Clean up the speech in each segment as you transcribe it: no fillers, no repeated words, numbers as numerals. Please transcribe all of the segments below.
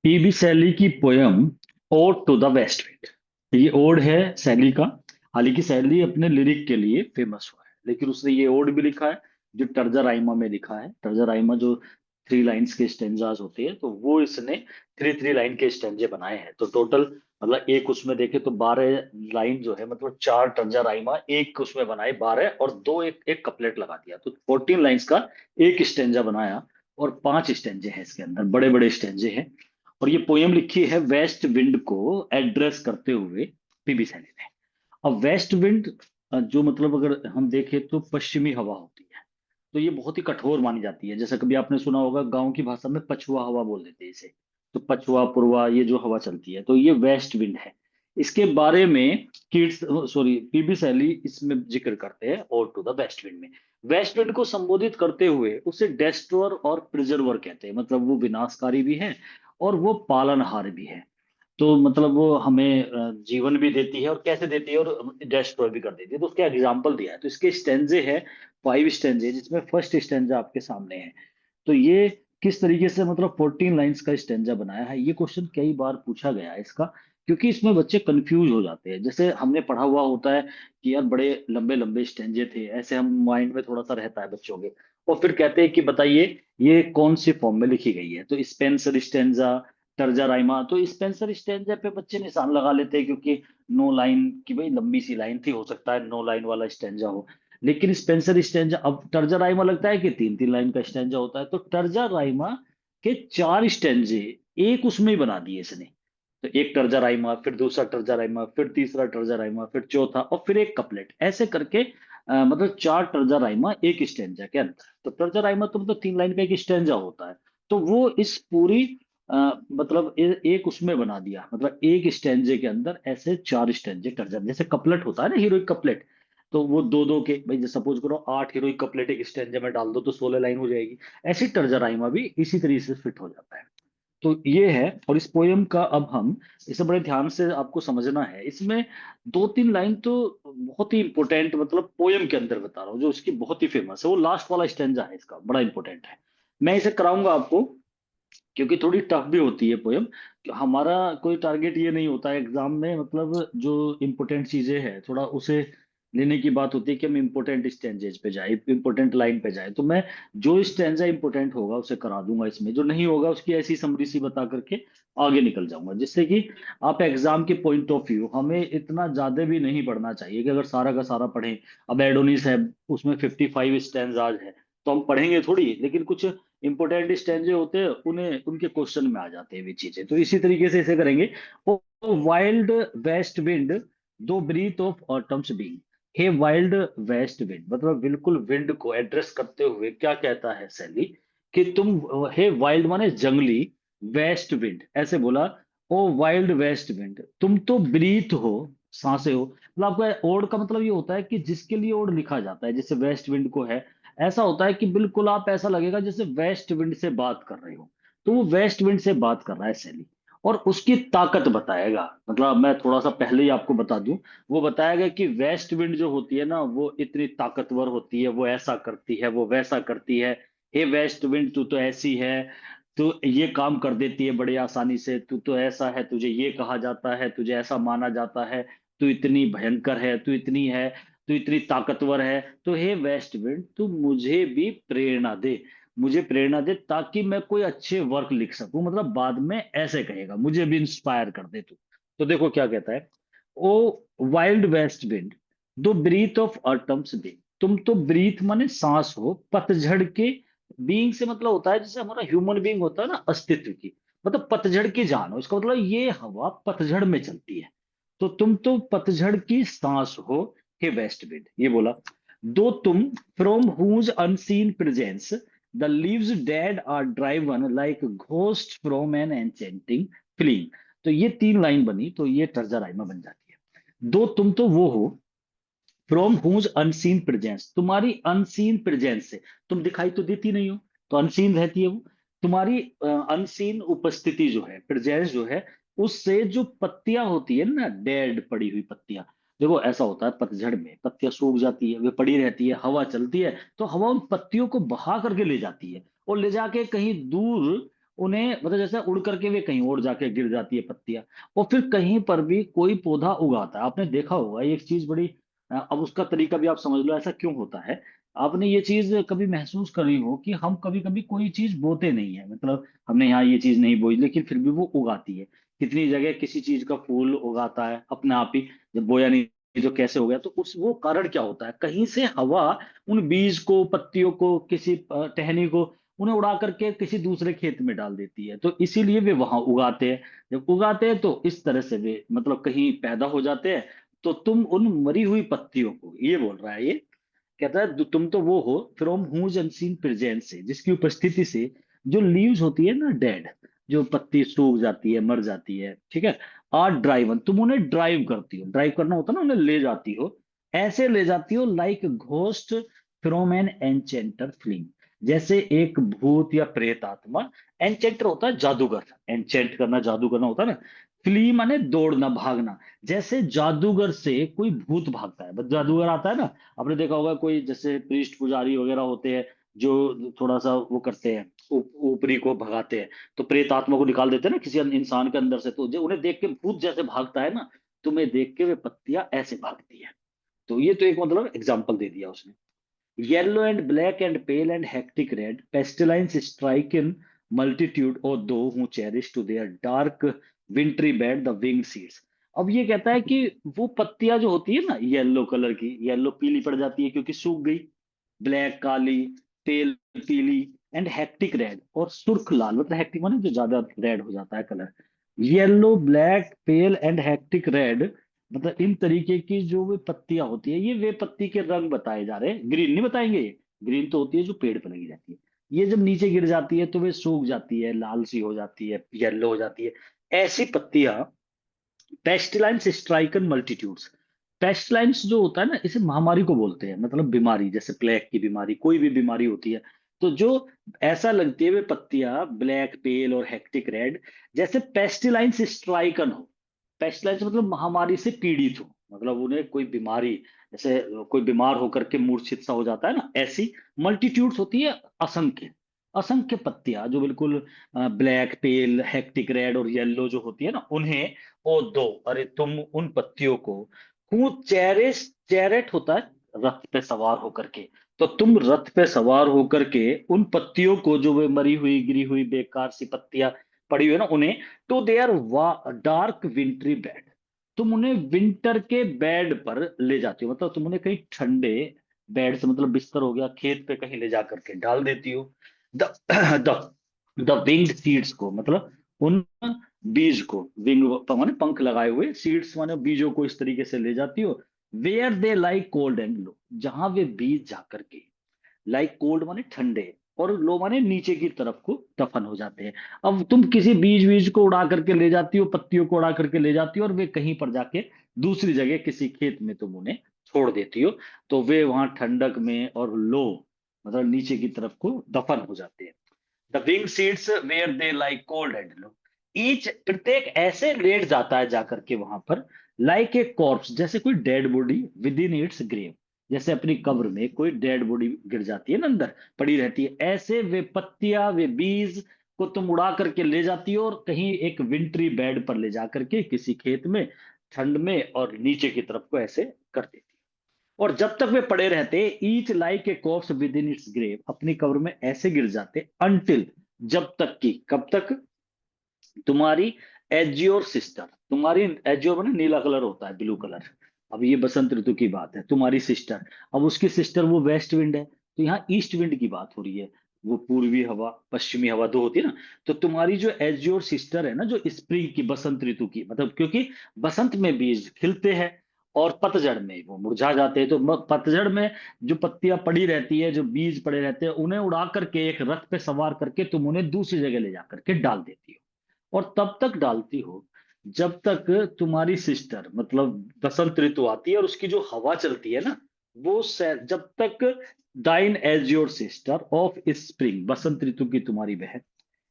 PB Shelley की poem ode to the west wind. ये ode है शैली का। हालांकि शैली अपने लिरिक के लिए फेमस हुआ है, लेकिन उसने ये ओड भी लिखा है जो टर्जा राइमा में लिखा है। टर्जा राइमा जो थ्री लाइंस के स्टेंजास होते हैं, तो वो इसने थ्री थ्री लाइन के स्टेंजे बनाए हैं। तो टोटल मतलब एक उसमें देखे तो 12 लाइन जो है, मतलब चार टर्जा राइमा एक उसमें बनाए 12, और दो एक एक कपलेट लगा दिया, तो 14 लाइंस का एक स्टेंजा बनाया। और 5 स्टेंजे हैं इसके अंदर, बड़े बड़े स्टेंजे हैं। और ये पोयम लिखी है वेस्ट विंड को एड्रेस करते हुए पीबी सैनी ने। अब वेस्ट विंड जो मतलब अगर हम देखें तो पश्चिमी हवा होती है। तो ये बहुत ही कठोर मानी जाती है। जैसे कभी आपने सुना होगा गांव की भाषा में पछुआ हवा बोल देते हैं इसे। तो पछुआ पूर्वा ये जो हवा चलती है, तो ये वेस्ट विंड है। इसके बारे में किड्स सॉरी पीबी सैली इसमें जिक्र करते हैं और टू द वेस्ट विंड में। वेस्ट विंड को संबोधित करते हुए उसे डेस्ट्रॉयर और प्रिजर्वर कहते हैं, मतलब वो विनाशकारी भी है और वो पालनहार भी है। तो मतलब वो हमें जीवन भी देती है, और कैसे देती है, और डिस्ट्रॉय भी कर देती है। तो उसके एग्जाम्पल दिया है। तो इसके स्टेंजे है 5 स्टेंजे, जिसमें फर्स्ट स्टेंजा आपके सामने है। तो ये किस तरीके से मतलब 14 लाइंस का स्टेंजा बनाया है, ये क्वेश्चन कई बार पूछा गया है इसका। क्योंकि इसमें बच्चे कंफ्यूज हो जाते हैं। जैसे हमने पढ़ा हुआ होता है कि यार बड़े लंबे लंबे स्टेंजे थे, ऐसे हम माइंड में थोड़ा सा रहता है बच्चों के। और फिर कहते हैं कि बताइए ये कौन सी फॉर्म में लिखी गई है। तो स्पेंसर स्टेंजा, तर्जा राइमा। तो स्पेंसर स्टेंजा पे बच्चे निशान लगा लेते हैं, क्योंकि 9 लाइन की भाई लंबी सी लाइन थी, हो सकता है 9 लाइन वाला स्टेंजा हो। लेकिन स्पेंसर स्टेंजा, अब टर्जा राइमा लगता है कि 3 3 लाइन का स्टेंजा होता है। तो टर्जा राइमा के 4 स्टेंजे एक उसमें ही बना दिए इसने। तो एक टर्जा राइमा, फिर दूसरा टर्जा राइमा, फिर तीसरा टर्जा राइमा, फिर चौथा, और फिर एक कपलेट, ऐसे करके मतलब 4 टर्जा राइमा एक स्टेंजा के अंदर। तो टर्जा राइमा तो मतलब 3 लाइन का एक स्टेंजा होता है। तो वो इस पूरी मतलब एक उसमें बना दिया, मतलब एक स्टेंजे के अंदर ऐसे 4 स्टेंजे कर जाते, जैसे कपलेट होता है ना, हीरोइक कपलेट। तो वो दो दो के भाई, सपोज करो 8 हीरोइक कपलेट एक स्टेंजे में डाल दो तो 16 लाइन हो जाएगी। ऐसी टर्जा राइमा भी इसी तरीके से फिट हो जाता है। तो ये है। और इस पोयम का अब हम इसे बड़े ध्यान से आपको समझना है। इसमें 2 3 लाइन तो बहुत ही इंपॉर्टेंट, मतलब पोयम के अंदर बता रहा हूँ जो इसकी बहुत ही फेमस है, वो लास्ट वाला स्टेंजा है इसका, बड़ा इंपॉर्टेंट है। मैं इसे कराऊंगा आपको, क्योंकि थोड़ी टफ भी होती है पोयम। हमारा कोई टारगेट ये नहीं होता है एग्जाम में, मतलब जो इम्पोर्टेंट चीजें हैं थोड़ा उसे लेने की बात होती है कि हम इम्पोर्टेंट स्टेंजेज पे जाए, इम्पोर्टेंट लाइन पे जाए। तो मैं जो स्टेंजा इंपॉर्टेंट होगा उसे करा दूंगा इसमें, जो नहीं होगा उसकी ऐसी समरी सी बता करके आगे निकल जाऊंगा, जिससे कि आप एग्जाम के पॉइंट ऑफ व्यू, हमें इतना ज्यादा भी नहीं पढ़ना चाहिए कि अगर सारा का सारा पढ़ें। अब एडोनिस है, उसमें 55 स्टेंजाज है, तो हम पढ़ेंगे थोड़ी, लेकिन कुछ इंपोर्टेंट स्टेंजे होते हैं उन्हें उनके क्वेश्चन में आ जाते हैं वे चीजें। तो इसी तरीके से इसे करेंगे। O wild West Wind, thou breath of autumn's being. हे वाइल्ड वेस्ट विंड, मतलब बिल्कुल विंड को एड्रेस करते हुए क्या कहता है शैली, कि तुम, हे वाइल्ड माने जंगली, वेस्ट विंड ऐसे बोला। ओ वाइल्ड वेस्ट विंड, तुम तो ब्रीथ हो, सांसें हो। मतलब आपका ओड का मतलब ये होता है कि जिसके लिए ओड लिखा जाता है, जैसे वेस्ट विंड को है, ऐसा होता है कि बिल्कुल आप ऐसा लगेगा जैसे वेस्ट विंड से बात कर रहे हो। तो वो वेस्ट विंड से बात कर रहा है सैली। और उसकी ताकत बताएगा, मतलब मैं थोड़ा सा पहले ही आपको बता दूं। वो बताएगा कि वेस्ट विंड जो होती है ना, वो इतनी ताकतवर होती है, वो ऐसा करती है, वो वैसा करती है। हे वेस्ट विंड, तू तो ऐसी है, तू ये काम कर देती है बड़ी आसानी से, तू तो ऐसा है, तुझे ये कहा जाता है, तुझे ऐसा माना जाता है, तू इतनी भयंकर है, तू इतनी है, तू इतनी ताकतवर है। तो हे वेस्ट विंड, तू मुझे भी प्रेरणा दे, मुझे प्रेरणा दे, ताकि मैं कोई अच्छे वर्क लिख सकूं। मतलब बाद में ऐसे कहेगा, मुझे भी इंस्पायर कर दे तू। तो देखो क्या कहता है। ओ wild West Wind, thou breath of autumns B. तुम तो ब्रीथ माने सांस हो, पतझड़ के, बीइंग से मतलब होता है जैसे हमारा ह्यूमन बीइंग होता है ना, अस्तित्व की, मतलब पतझड़ की जान हो, इसका मतलब ये हवा पतझड़ में चलती है। तो तुम तो पतझड़ की सांस हो, हे वेस्ट विंड, ये बोला। दो तुम, from whose unseen presence the leaves dead are driven like ghost from an enchanting film. तो ये 3 लाइन बनी, तो ये तर्जा राइमा बन जाती है। दो तुम तो वो हो, फ्रॉम हुज अनसीन प्रेजेंस, तुम्हारी अनसीन प्रेजेंस से, तुम दिखाई तो देती नहीं हो, तो अनसीन रहती है वो। तुम्हारी अनसीन उपस्थिति जो है, प्रेजेंस जो है, उससे जो पत्तियां होती है ना, डेड पड़ी हुई पत्तियां। देखो ऐसा होता है पतझड़ में पत्तियां सूख जाती है, वे पड़ी रहती है, हवा चलती है, तो हवा उन पत्तियों को बहा करके ले जाती है, और ले जाके कहीं दूर उन्हें मतलब जैसे उड़ करके वे कहीं और जाके गिर जाती है पत्तियां, और फिर कहीं पर भी कोई पौधा उगाता है। आपने देखा होगा ये एक चीज बड़ी, अब उसका तरीका भी आप समझ लो ऐसा क्यों होता है। आपने ये चीज कभी महसूस करी हो कि हम कभी कभी कोई चीज बोते नहीं है, मतलब हमने यहाँ ये चीज नहीं बोई लेकिन फिर भी वो उगाती है। कितनी जगह किसी चीज का फूल उगाता है अपने आप ही, जब बोया नहीं जो कैसे हो गया, तो उस वो कारण क्या होता है, कहीं से हवा उन बीज को, पत्तियों को, किसी टहनी को, उन्हें उड़ा करके किसी दूसरे खेत में डाल देती है, तो इसीलिए वे वहां उगाते हैं। जब उगाते हैं तो इस तरह से वे मतलब कहीं पैदा हो जाते हैं। तो तुम उन मरी हुई पत्तियों को, ये बोल रहा है ये, कहता है तुम तो वो हो फ्रॉम हुज अनसीन प्रेजेंस से, जिसकी उपस्थिति से जो लीव्स होती है ना डेड, जो पत्ती सूख जाती है, मर जाती है, ठीक है, आर ड्राइवन, तुम उन्हें ड्राइव करती हो, ड्राइव करना होता है ना, उन्हें ले जाती हो, ऐसे ले जाती हो like ghost from an enchanter film, जैसे एक भूत या प्रेत आत्मा। एनचेंटर होता है जादूगर, एनचेंट करना जादू करना होता है ना, फ्ली माने दौड़ना भागना, जैसे जादूगर से कोई भूत भागता है, बस जादूगर आता है ना, आपने देखा होगा कोई जैसे प्रीस्ट पुजारी वगैरह होते हैं जो थोड़ा सा वो करते हैं, ऊपरी को भगाते हैं, तो प्रेत आत्मा को निकाल देते हैं ना किसी इंसान के अंदर से, तो जो उन्हें देख के भूत जैसे भागता है ना, तुम्हें देख के वे पत्तियां ऐसे भागती है। तो ये तो एक मतलब एग्जाम्पल दे दिया उसने। Yellow and black and pale and hectic red, pestilence strike in multitude or those who cherish to their dark wintry bed the winged seeds। अब ये कहता है कि वो पत्तियां जो होती है ना येलो कलर की, येलो पीली पड़ जाती है क्योंकि सूख गई, ब्लैक काली, पेल पीली, एंड हेक्टिक रेड और सुर्ख लाल, मतलब हेक्टिक माने जो ज्यादा रेड हो जाता है colour, yellow black pale and hectic red, मतलब इन तरीके की जो वे पत्तियां होती है, ये वे पत्ती के रंग बताए जा रहे हैं, ग्रीन नहीं बताएंगे ये। ग्रीन तो होती है जो पेड़ पर लगी जाती है, ये जब नीचे गिर जाती है तो वे सूख जाती है, लाल सी हो जाती है, येलो हो जाती है, ऐसी पत्तियां। पेस्टिलाइंस स्ट्राइकन मल्टीट्यूड्स, पेस्टिलाइंस जो होता है ना, इसे महामारी को बोलते हैं, मतलब बीमारी, जैसे प्लेग की बीमारी, कोई भी बीमारी होती है, तो जो ऐसा लगती है वे पत्तियां ब्लैक पेल और हेक्टिक रेड, जैसे पेस्टिलाइंस स्ट्राइकन हो। पेस्टिलाइंस मतलब महामारी से पीड़ित हो, मतलब उन्हें कोई बीमारी, जैसे कोई बीमार होकर के मूर्छित सा हो जाता है ना, ऐसी मल्टीट्यूड्स होती है, असंख्य, असंख्य पत्तियां जो बिल्कुल ब्लैक पेल हेक्टिक रेड और येलो जो होती है ना उन्हें, ओ दो, अरे तुम उन पत्तियों को, खूब चेरिस, चैरेट होता है रथ पे सवार होकर के, तो तुम रथ पे सवार होकर के उन पत्तियों को, जो वे मरी हुई गिरी हुई बेकार सी पत्तियां पड़ी हुई है ना उन्हें, to their dark wintry bed, तुम उन्हें विंटर के बेड पर ले जाती हो, मतलब तुम उन्हें कहीं ठंडे बेड से, मतलब बिस्तर हो गया, खेत पे कहीं ले जा करके डाल देती हो। The the the winged seeds को, मतलब उन बीज को, विंग माने पंख लगाए हुए, सीड्स माने बीजों को इस तरीके से ले जाती हो, where they like cold and low, जहां वे बीज जाकर के, लाइक कोल्ड माने ठंडे, और लो माने नीचे की तरफ को दफन हो जाते हैं। अब तुम किसी बीज बीज को उड़ा करके ले जाती हो, पत्तियों को उड़ा करके ले जाती हो, और वे कहीं पर जाके दूसरी जगह किसी खेत में तुम उन्हें छोड़ देती हो, तो वे वहां ठंडक में और लो, मतलब नीचे की तरफ को दफन हो जाते हैं। The wing seeds where they like cold and low, each प्रत्येक ऐसे लेट जाता है जाकर के वहां पर, लाइक ए कॉर्प्स, जैसे कोई dead body within its grave, जैसे अपनी कब्र में कोई डेड बॉडी गिर जाती है ना अंदर, पड़ी रहती है, ऐसे वे पत्तियां वे बीज को तुम उड़ा करके ले जाती हो, और कहीं एक विंट्री बेड पर ले जा करके किसी खेत में ठंड में और नीचे की तरफ को ऐसे कर देती है। और जब तक वे पड़े रहते, each like a corpse within its grave, अपनी कब्र में ऐसे गिर जाते, अनटिल, जब तक की, कब तक, तुम्हारी एज्योर सिस्टर, तुम्हारी एज्योर में नीला कलर होता है, ब्लू कलर, अब ये बसंत ऋतु की बात है, तुम्हारी सिस्टर, अब उसकी सिस्टर वो वेस्ट विंड है, तो यहाँ ईस्ट विंड की बात हो रही है, वो पूर्वी हवा पश्चिमी हवा दो होती है ना, तो तुम्हारी जो एज्योर सिस्टर है ना, जो स्प्रिंग की, बसंत ऋतु की, मतलब क्योंकि बसंत में बीज खिलते हैं और पतझड़ में वो मुरझा जाते हैं, तो पतझड़ में जो पत्तियां पड़ी रहती है, जो बीज पड़े रहते हैं, उन्हें उड़ा करके एक रथ पे सवार करके तुम उन्हें दूसरी जगह ले जा करके डाल देती हो, और तब तक डालती हो जब तक तुम्हारी सिस्टर, मतलब बसंत ऋतु आती है और उसकी जो हवा चलती है ना, वो जब तक thine as your sister of spring, बसंत ऋतु की तुम्हारी बहन,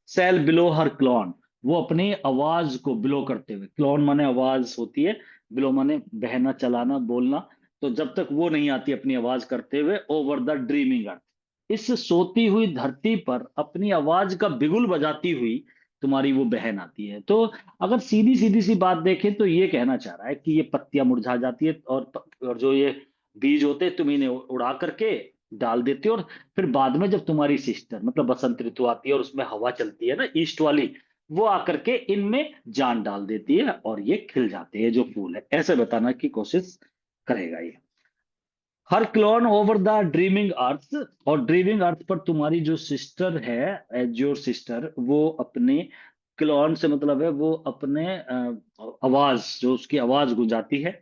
सेल बिलो हर क्लॉन, वो अपनी आवाज को बिलो करते हुए, क्लॉन माने आवाज होती है, बिलो माने बहना, चलाना, बोलना, तो जब तक वो नहीं आती अपनी आवाज करते हुए ओवर द ड्रीमिंग अर्थ, इस सोती हुई धरती पर अपनी आवाज का बिगुल बजाती हुई तुम्हारी वो बहन आती है। तो अगर सीधी सीधी सी बात देखें तो ये कहना चाह रहा है कि ये पत्तियां मुरझा जाती है, और जो ये बीज होते हैं तुम इन्हें उड़ा करके डाल देते हो, और फिर बाद में जब तुम्हारी सिस्टर मतलब बसंत ऋतु आती है और उसमें हवा चलती है ना ईस्ट वाली, वो आकर के इनमें जान डाल देती है और ये खिल जाते हैं जो फूल है। ऐसे बताना की कोशिश करेगा ये। हर क्लोन ओवर द ड्रीमिंग अर्थ, और ड्रीमिंग अर्थ पर तुम्हारी जो सिस्टर है, एज योर सिस्टर, वो अपने क्लोन से मतलब है वो अपने आवाज, जो उसकी आवाज गुंजाती है।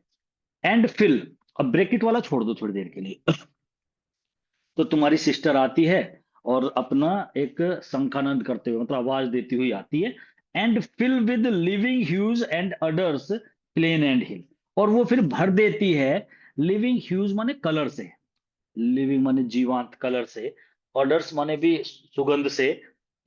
एंड फिल, अब ब्रेकेट वाला छोड़ दो थोड़ी देर के लिए। तो तुम्हारी सिस्टर आती है और अपना एक शंखानंद करते हुए मतलब आवाज देती हुई आती है। And fill with living hues and odours, plain and hill, और वो फिर भर देती है लिविंग ह्यूज माने कलर से, लिविंग माने जीवांत कलर से, ऑर्डर्स माने भी सुगंध से,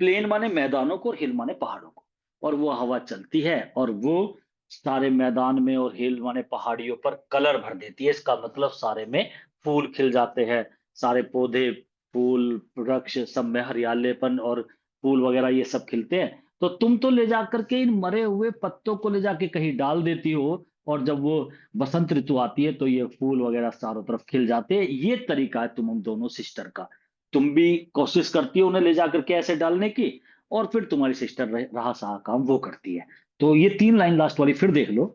प्लेन माने मैदानों को और हिल माने पहाड़ों को। और वो हवा चलती है और वो सारे मैदान में और हिल माने पहाड़ियों पर कलर भर देती है। इसका मतलब सारे में फूल खिल जाते हैं, सारे पौधे, फूल, वृक्ष सब में हरियालेपन और फूल वगैरह ये सब खिलते हैं। तो तुम तो ले जाकर के इन मरे हुए पत्तों को ले जाके कहीं डाल देती हो, और जब वो बसंत ऋतु आती है तो ये फूल वगैरह चारों तरफ खिल जाते हैं। ये तरीका है तुम हम दोनों सिस्टर का। तुम भी कोशिश करती हो उन्हें ले जाकर के ऐसे डालने की, और फिर तुम्हारी सिस्टर रहा सहा काम वो करती है। तो ये 3 लाइन लास्ट वाली फिर देख लो।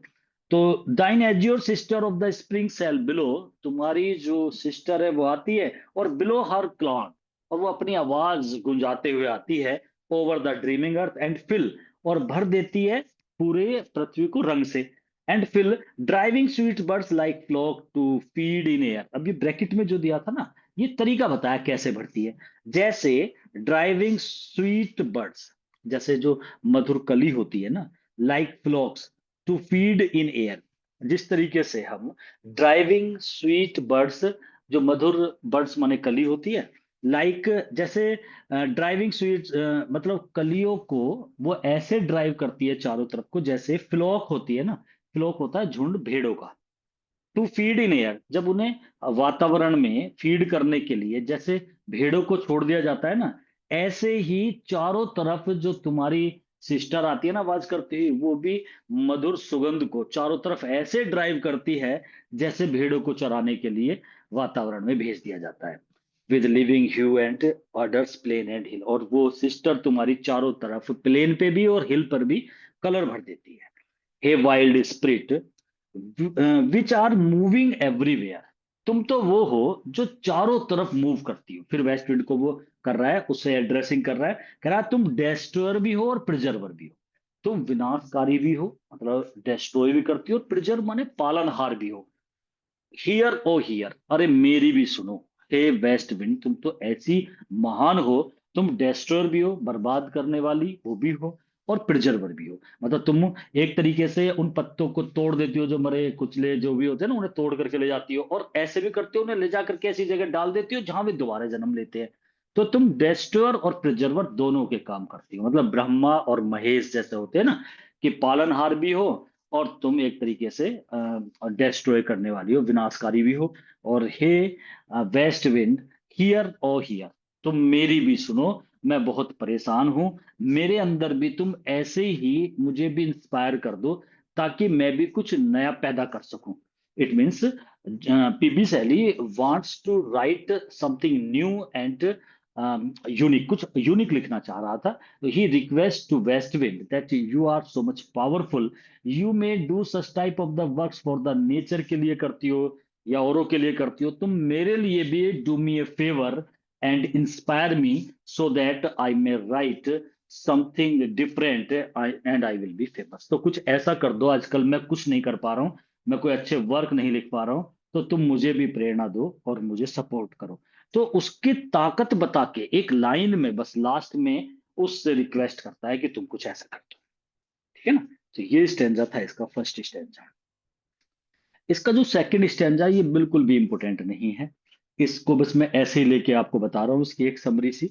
तो thine as your sister of the spring sell below, तुम्हारी जो सिस्टर है वो आती है और बिलो हर क्लॉन, और वो अपनी आवाज गुंजाते हुए आती है over the dreaming earth and fill, और भर देती है पूरे पृथ्वी को रंग से। And fill driving sweet birds like flock to feed in air, अभी ब्रैकेट में जो दिया था ना, ये तरीका बताया कैसे भरती है। जैसे ड्राइविंग स्वीट बर्ड्स, जैसे जो मधुर कली होती है ना, like flocks to feed in air, जिस तरीके से हम ड्राइविंग स्वीट बर्ड्स, जो मधुर बर्ड्स माने कली होती है, लाइक जैसे ड्राइविंग स्वीट मतलब कलियों को वो ऐसे ड्राइव करती है चारों तरफ को, जैसे फ्लॉक होती है ना, फ्लॉक होता है झुंड भेड़ों का। टू फीड इन एयर, जब उन्हें वातावरण में फीड करने के लिए जैसे भेड़ों को छोड़ दिया जाता है ना, ऐसे ही चारों तरफ जो तुम्हारी सिस्टर आती है ना आवाज करती हुई, वो भी मधुर सुगंध को चारों तरफ ऐसे ड्राइव करती है जैसे भेड़ों को चराने के लिए वातावरण में भेज दिया जाता है। With living hue and odours plain and hill, और वो सिस्टर तुम्हारी चारों तरफ प्लेन पे भी और हिल पर भी कलर भर देती है। Hey wild spirit which are moving everywhere, तुम तो वो हो जो चारों तरफ मूव करती हो। फिर वेस्ट विंड को वो कर रहा है, उससे एड्रेसिंग कर रहा है, कह रहा है तुम डेस्ट्रॉयर भी हो और प्रिजर्वर भी हो। तुम विनाशकारी भी हो मतलब डेस्ट्रॉय भी करती हो, और प्रिजर्व माने पालनहार भी हो। हियर ओ हियर, अरे मेरी भी सुनो। हे वेस्ट विंड, तुम तो ऐसी महान हो, तुम डेस्ट्रॉयर भी हो बर्बाद करने वाली, वो भी हो, और प्रिजर्वर भी हो। मतलब तुम एक तरीके से उन पत्तों को तोड़ देती हो जो मरे कुचले जो भी होते हैं ना, उन्हें तोड़ करके ले जाती हो, और ऐसे भी करते हो उन्हें ले जाकर के ऐसी जगह डाल देती हो जहां वे दोबारा जन्म लेते हैं। तो तुम डेस्ट्रॉयर और प्रिजर्वर दोनों के काम करती हो, मतलब ब्रह्मा और महेश जैसे होते हैं ना, कि पालनहार भी हो और तुम एक तरीके से डिस्ट्रॉय करने वाली हो, विनाशकारी भी हो। और hey west wind, hear oh hear, तुम मेरी भी सुनो, मैं बहुत परेशान हूं, मेरे अंदर भी तुम ऐसे ही मुझे भी इंस्पायर कर दो ताकि मैं भी कुछ नया पैदा कर सकूं। It means PB Shelley wants to write something new and unique, कुछ यूनिक लिखना चाह रहा था। He request to west wind that you are so much powerful, you may do such type of the works for the nature के लिए करती हो या औरों के लिए करती हो, तुम मेरे लिए भी do me A favour and inspire me so that I may right something different and I will be famous. तो कुछ ऐसा कर दो, आजकल मैं कुछ नहीं कर पा रहा हूँ, मैं कोई अच्छे वर्क नहीं लिख पा रहा हूँ, तो तुम मुझे भी प्रेरणा दो और मुझे सपोर्ट करो। तो उसकी ताकत बता के एक लाइन में बस लास्ट में उससे रिक्वेस्ट करता है कि तुम कुछ ऐसा कर दो। ठीक है ना। तो ये स्टेंजा था इसका फर्स्ट स्टेंजा। इसका जो सेकंड स्टेंजा ये बिल्कुल भी इंपॉर्टेंट नहीं है, इसको बस मैं ऐसे ही लेके आपको बता रहा हूँ उसकी एक समरी सी।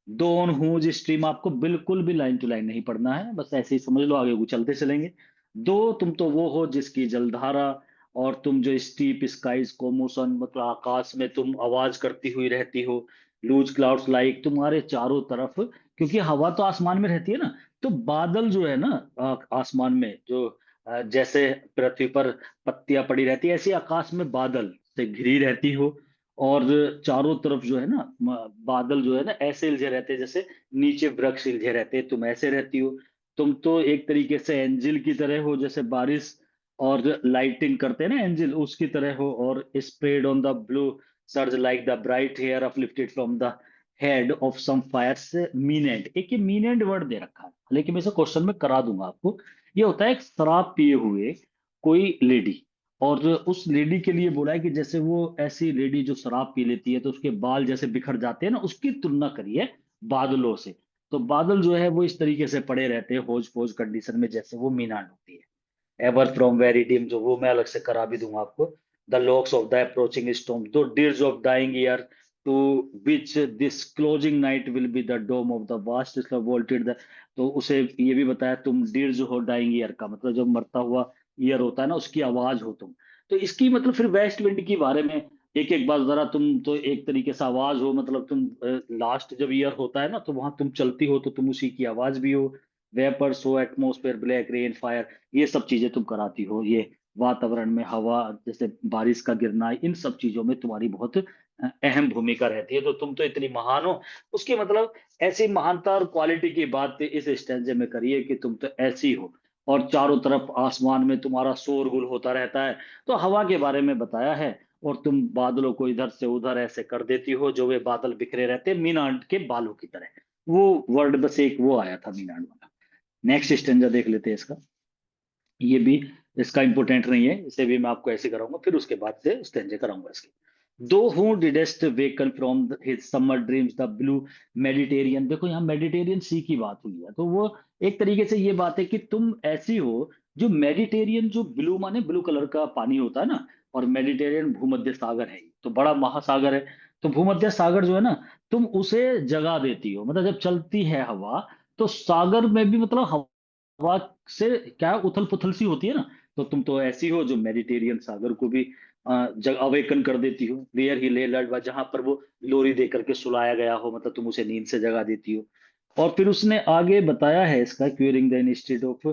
डोन हूज स्ट्रीम आपको बिल्कुल भी लाइन टू लाइन नहीं पढ़ना है, बस ऐसे ही समझ लो, आगे वो चलते चलेंगे। दो, तुम तो वो हो जिसकी जलधारा, और तुम जो स्टीप स्काइज को मोशन मतलब आकाश में तुम आवाज करती हुई रहती हो, लूज क्लाउड्स लाइक, तुम्हारे चारों तरफ, क्योंकि हवा तो आसमान में रहती है ना, तो बादल जो है ना, आसमान में जो जैसे पृथ्वी पर पत्तियां पड़ी रहती है, ऐसे आकाश में बादल से घिरी रहती हो। और चारों तरफ जो है ना, बादल जो है ना ऐसे उलझे रहते हैं, जैसे नीचे वृक्ष उलझे रहते हैं, तुम ऐसे रहती हो। तुम तो एक तरीके से एंजिल की तरह हो, जैसे बारिश और लाइटिंग करते हैं ना एंजिल, उसकी तरह हो। और spread on the blue surge like the bright hair uplifted from the head of some fire, से मीन एंड, एक ये मीन एंड वर्ड दे रखा है, लेकिन मैं इसे क्वेश्चन में करा दूंगा आपको। ये होता है एक शराब पिए हुए कोई लेडी, और उस लेडी के लिए बोला है कि जैसे वो ऐसी लेडी जो शराब पी लेती है तो उसके बाल जैसे बिखर जाते हैं ना, उसकी तुलना करिए बादलों से। तो बादल जो है वो इस तरीके से पड़े रहते हैं होज पोज कंडीशन में, जैसे वो मीनांड होती है। एवर फ्रॉम वेरी डिम, जो वो मैं अलग से करा भी दूंगा आपको। The locks of the approaching storm, thou dirges of dying year, to which this closing night will be the dome of the vast vaulted the. तो उसे ये भी बताया, तुम डियर्स हो डाइंग ईयर का मतलब जब मरता हुआ ईयर होता है ना, उसकी आवाज हो तुम। तो इसकी मतलब फिर वेस्ट विंड के बारे में एक एक बार जरा, तुम तो एक तरीके से आवाज हो, मतलब तुम लास्ट जब ईयर होता है ना तो वहां तुम चलती हो, तो तुम उसी की आवाज भी हो। वेपर्स हो, एटमोस्फेयर, ब्लैक रेन, फायर, ये सब चीजें तुम कराती हो। ये वातावरण में हवा, जैसे बारिश का गिरना, इन सब चीजों में तुम्हारी बहुत अहम भूमिका रहती है। तो तुम तो इतनी महान हो, उसकी मतलब ऐसी महानता और क्वालिटी की बात इस स्टेंजे में करिए कि तुम तो ऐसी हो। और चारों तरफ आसमान में तुम्हारा शोरगुल होता रहता है। तो हवा के बारे में बताया है। और तुम बादलों को इधर से उधर ऐसे कर देती हो, जो वे बादल बिखरे रहते हैं मीनांड के बालों की तरह। वो वर्ड बस एक वो आया था मीनांड वाला। नेक्स्ट स्टेंजा देख लेते हैं इसका। ये भी इसका इंपोर्टेंट नहीं है, इसे भी मैं आपको ऐसे कराऊंगा, फिर उसके बाद से स्टेंजे कराऊंगा इसके। Thou who didst waken from his summer dreams the blue Mediterranean, देखो यहाँ मेडिटेरियन सी की बात हुई है, तो वो एक तरीके से ये बात है कि तुम ऐसी हो जो मेडिटेरियन, जो ब्लू माने ब्लू कलर का पानी होता है ना, और मेडिटेरियन भूमध्य सागर है, तो बड़ा महासागर है। तो भूमध्य सागर जो है ना, तुम उसे जगा देती हो, मतलब जब चलती है हवा, तो सागर में भी मतलब हवा से क्या उथल पुथल सी होती है ना। तो तुम तो ऐसी हो जो मेडिटेरियन सागर को भी जग अवेकन कर देती हो। वेयर ही ले लर्ड, जहां पर वो लोरी दे करके सुलाया गया हो, मतलब तुम उसे नींद से जगा देती हो। और फिर उसने आगे बताया है इसका, curing the instead of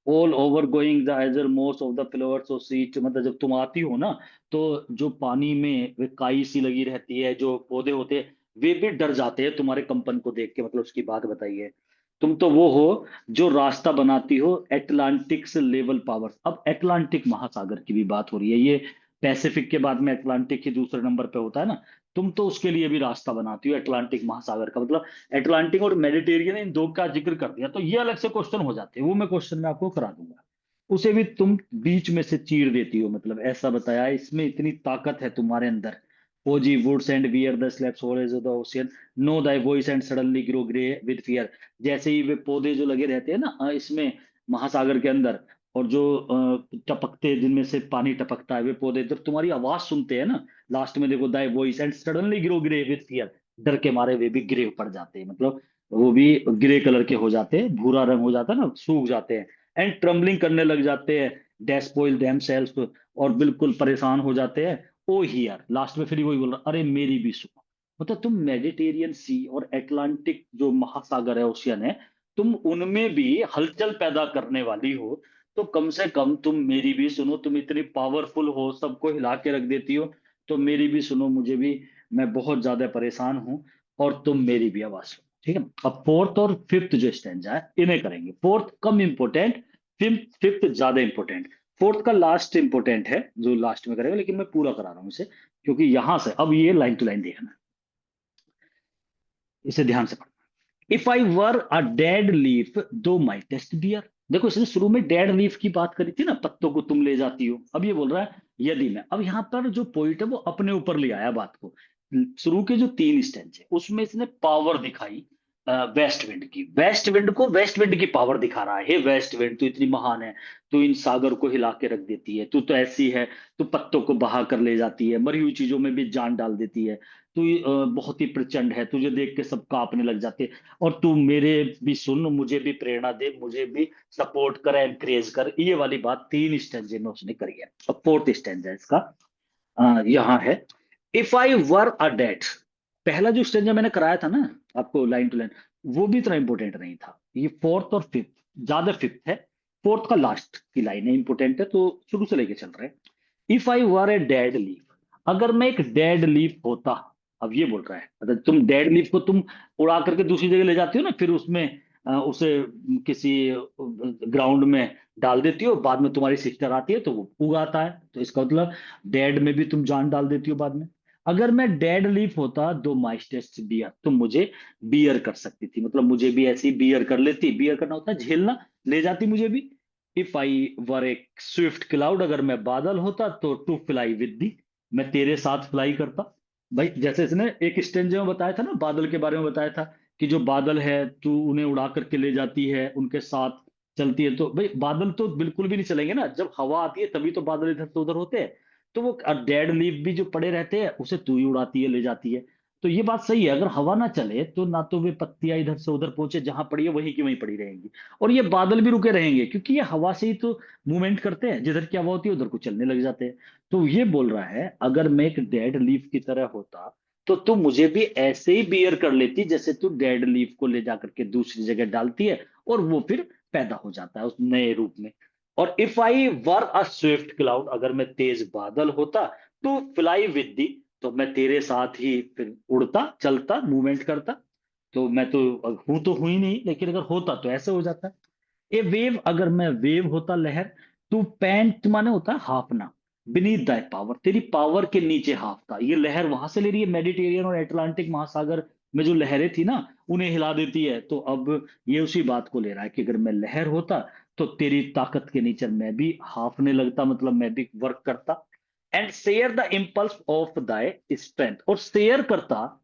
all over going the eager most of the flowers of seat, मतलब जब तुम आती हो ना, तो जो पानी में वे काई सी लगी रहती है, जो पौधे होते हैं वे भी डर जाते हैं तुम्हारे कंपन को देख के, मतलब उसकी बात बताई है। तुम तो वो हो जो रास्ता बनाती हो एटलांटिक से लेवल पावर्स। अब एटलांटिक महासागर की भी बात हो रही है, ये पैसिफिक के बाद में एटलांटिक ही दूसरे नंबर पे होता है ना। तुम तो उसके लिए भी रास्ता बनाती हो एटलांटिक महासागर का, मतलब एटलांटिक और मेडिटेरियन इन दो का जिक्र कर दिया, तो ये अलग से क्वेश्चन हो जाते हैं, वो मैं क्वेश्चन में आपको करा दूंगा। उसे भी तुम बीच में से चीर देती हो, मतलब ऐसा बताया इसमें इतनी ताकत है तुम्हारे अंदर। Oozy woods and wear the sapless always of the ocean, know thy voice and suddenly grow grey with fear. जैसे ही वे पौधे जो लगे रहते हैं ना इसमें महासागर के अंदर, और जो टपकते, जिनमें से पानी टपकता है, वे पौधे जब तुम्हारी आवाज सुनते हैं ना, लास्ट में देखो, दाई voice and suddenly grow grey with fear, डर के मारे वे भी ग्रे पड़ जाते हैं, मतलब वो भी ग्रे कलर के हो जाते हैं, भूरा रंग हो जाता है ना, सूख जाते हैं। एंड ट्रम्बलिंग करने लग जाते हैं, डेस्पोइल देम सेल्स, और बिल्कुल परेशान हो जाते हैं। ओ हियर, लास्ट में फिर वही बोल रहा, अरे मेरी भी सुनो। मतलब तुम मेडिटेरियन सी और एटलांटिक जो महासागर है, ओशियन है, तुम उनमें भी हलचल पैदा करने वाली हो। तो कम से कम तुम मेरी भी सुनो, तुम इतनी पावरफुल हो, सबको हिला के रख देती हो, तो मेरी भी सुनो, मुझे भी, मैं बहुत ज्यादा परेशान हूं, और तुम मेरी भी आवाज सुनो। ठीक है, अब फोर्थ और फिफ्थ जो स्टैंजा है इन्हें करेंगे, फोर्थ कम इंपोर्टेंट, फिफ्थ फिफ्थ ज्यादा इंपोर्टेंट। फोर्थ का लास्ट इंपोर्टेंट है, जो लास्ट में करेगा, लेकिन मैं पूरा करा रहा हूं इसे, क्योंकि यहां से अब ये लाइन टू लाइन देखना, इसे ध्यान से पढ़ना। If I were a dead leaf दो माई टेस्ट डियर, देखो इसने शुरू में डेड लीफ की बात करी थी ना, पत्तों को तुम ले जाती हो, अब ये बोल रहा है यदि मैं, अब यहां पर जो पोइट है वो अपने ऊपर ले आया बात को। शुरू के जो तीन स्टेंस है उसमें इसने पावर दिखाई वेस्ट विंड की, वेस्ट विंड को वेस्ट विंड की पावर दिखा रहा है, हे वेस्ट विंड तू इतनी महान है, तू इन सागर को हिला के रख देती है, तू तो ऐसी है, तू पत्तों को बहा कर ले जाती है, मरी हुई चीजों में भी जान डाल देती है, तू बहुत ही प्रचंड है, तुझे देख के सब कांपने लग जाते हैं, और तू मेरे भी सुन, मुझे भी प्रेरणा दे, मुझे भी सपोर्ट कर, एनकरेज कर। ये वाली बात तीन स्टेंजे में उसने करी है। अब फोर्थ स्टेंजा इसका यहाँ है, if I were a dead, पहला जो स्टेंजा मैंने कराया था ना आपको लाइन टू लाइन, वो भी इतना इंपॉर्टेंट नहीं था। ये फोर्थ और फिफ्थ, ज्यादा फिफ्थ है, फोर्थ का लास्ट की लाइन है इंपॉर्टेंट है, तो शुरू से लेके चल रहे हैं। If I were a dead leaf, अगर मैं एक डेड लीफ होता। अब ये बोल रहा है, अगर तुम डेड लीफ को तुम उड़ा करके दूसरी जगह ले जाती हो ना, फिर उसमें उसे किसी ग्राउंड में डाल देती हो, बाद में तुम्हारी सिस्टर आती है तो वो उगाता है, तो इसका मतलब डेड में भी तुम जान डाल देती हो बाद में। अगर मैं डेड लीफ होता दो माइस्टेस्ट बियर, तो मुझे बियर कर सकती थी, मतलब मुझे भी ऐसी बियर कर लेती, बियर करना होता है झेलना, ले जाती मुझे भी। If I were A Swift cloud, अगर मैं बादल होता तो टू फ्लाई विद दी, मैं तेरे साथ फ्लाई करता। भाई जैसे इसने एक स्टेंजे में बताया था ना, बादल के बारे में बताया था कि जो बादल है तू उन्हें उड़ा करके ले जाती है, उनके साथ चलती है। तो भाई बादल तो बिल्कुल भी नहीं चलेंगे ना, जब हवा आती है तभी तो बादल इधर से उधर होते हैं। तो वो डेड लीफ भी जो पड़े रहते हैं उसे तू ही उड़ाती है, ले जाती है। तो ये बात सही है, अगर हवा ना चले तो ना तो वे पत्तियां इधर से उधर पहुंचे, जहां पड़ी है वहीं की वहीं पड़ी रहेंगी। और ये बादल भी रुके रहेंगे, क्योंकि ये हवा से ही तो मूवमेंट करते हैं, जिधर की हवा होती है उधर को चलने लग जाते हैं। तो ये बोल रहा है अगर मैं एक डेड लीफ की तरह होता, तो तू मुझे भी ऐसे ही बियर कर लेती, जैसे तू डेड लीफ को ले जाकर के दूसरी जगह डालती है और वो फिर पैदा हो जाता है उस नए रूप में। और if I were a Swift cloud, अगर मैं तेज बादल होता, तो फ्लाई विद दी, तो मैं तेरे साथ ही फिर उड़ता चलता मूवमेंट करता। तो मैं तो हूं तो हुई नहीं, लेकिन अगर होता तो ऐसे हो जाता। ए वेव, अगर मैं वेव होता लहर, तू पैंट माने होता है हाफना, बीनीथ दाई पावर, तेरी पावर के नीचे हाफता। ये लहर वहां से ले रही है, मेडिटेरियन और अटलांटिक महासागर में जो लहरें थी ना उन्हें हिला देती है। तो अब ये उसी बात को ले रहा है कि अगर मैं लहर होता तो तेरी ताकत के नीचे मैं भी हाफने लगता, मतलब मैं भी वर्क करता। And share the impulse of thy strength, और शेयर करता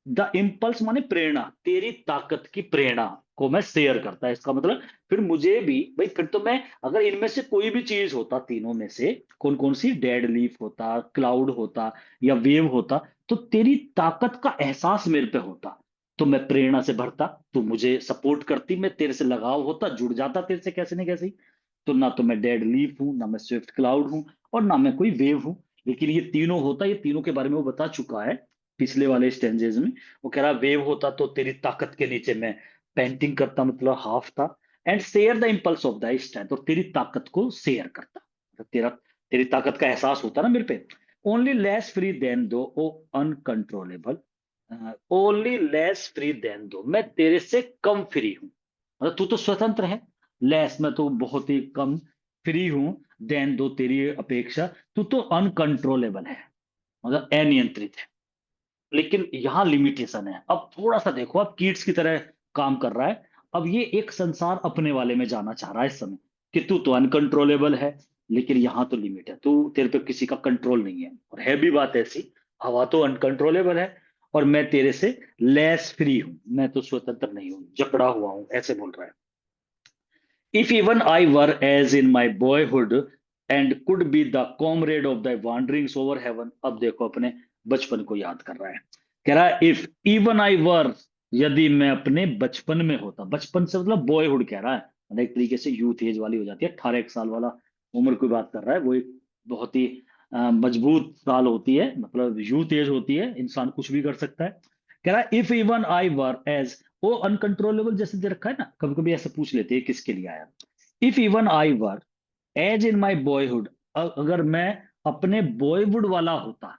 द इम्पल्स माने प्रेरणा, तेरी ताकत की प्रेरणा को मैं शेयर करता है। इसका मतलब फिर मुझे भी भाई, फिर तो मैं अगर इनमें से कोई भी चीज होता, तीनों में से कौन कौन सी, डेड लीफ होता, क्लाउड होता या वेव होता, तो तेरी ताकत का एहसास मेरे पे होता, तो मैं प्रेरणा से भरता, तो मुझे सपोर्ट करती, मैं तेरे से लगाव होता, जुड़ जाता तेरे से कैसे न कैसे ही। तो ना तो मैं डेड लीफ हूं, ना मैं स्विफ्ट क्लाउड हूं, और ना मैं कोई वेव हूं। लेकिन ये तीनों होता, ये तीनों के बारे में वो बता चुका है पिछले वाले स्टेंजेस में। वो कह रहा वेव होता तो तेरी ताकत के नीचे मैं पेंटिंग करता, मतलब हाफ था। And share the impulse of the strength, और तेरी ताकत को शेयर करता, मतलब तेरी ताकत का एहसास होता ना मेरे पे। Only less free than thou oh uncontrollable, only less free than thou, मैं तेरे से कम फ्री हूं, मतलब तू तो स्वतंत्र है, लेस मैं तो बहुत ही कम फ्री हूं, देन दो तेरी अपेक्षा, तू तो अनकंट्रोलेबल है, मतलब अनियंत्रित है। लेकिन यहां लिमिटेशन है, अब थोड़ा सा देखो, अब किड्स की तरह काम कर रहा है। अब ये एक संसार अपने वाले में जाना चाह रहा है इस समय, कि तू तो अनकंट्रोलेबल है, लेकिन यहां तो लिमिट है, तू तेरे पे किसी का कंट्रोल नहीं है। और है भी बात ऐसी, हवा तो अनकंट्रोलेबल है, और मैं तेरे से लेस फ्री हूं, मैं तो स्वतंत्र नहीं हूं, जकड़ा हुआ हूं, ऐसे बोल रहा है। If even I were as in my boyhood and could be the comrade of the wanderings over heaven, अब देखो अपने बचपन को याद कर रहा है। कह रहा है इफ इवन आई वर, यदि मैं अपने बचपन में होता, बचपन से मतलब बॉयहुड कह रहा है, मतलब एक तरीके से यूथ एज वाली हो जाती है, 18 1 साल वाला उम्र की बात कर रहा है वो, एक बहुत ही मजबूत साल होती है, मतलब यूथ एज होती है, इंसान कुछ भी कर सकता है। कह रहा है if even I were as, वो अनकंट्रोलेबल जैसे दे रखा है ना, कभी कभी ऐसे पूछ लेते हैं किसके लिए आया। If even I were as in my boyhood, अगर मैं अपने बॉयहुड वाला होता,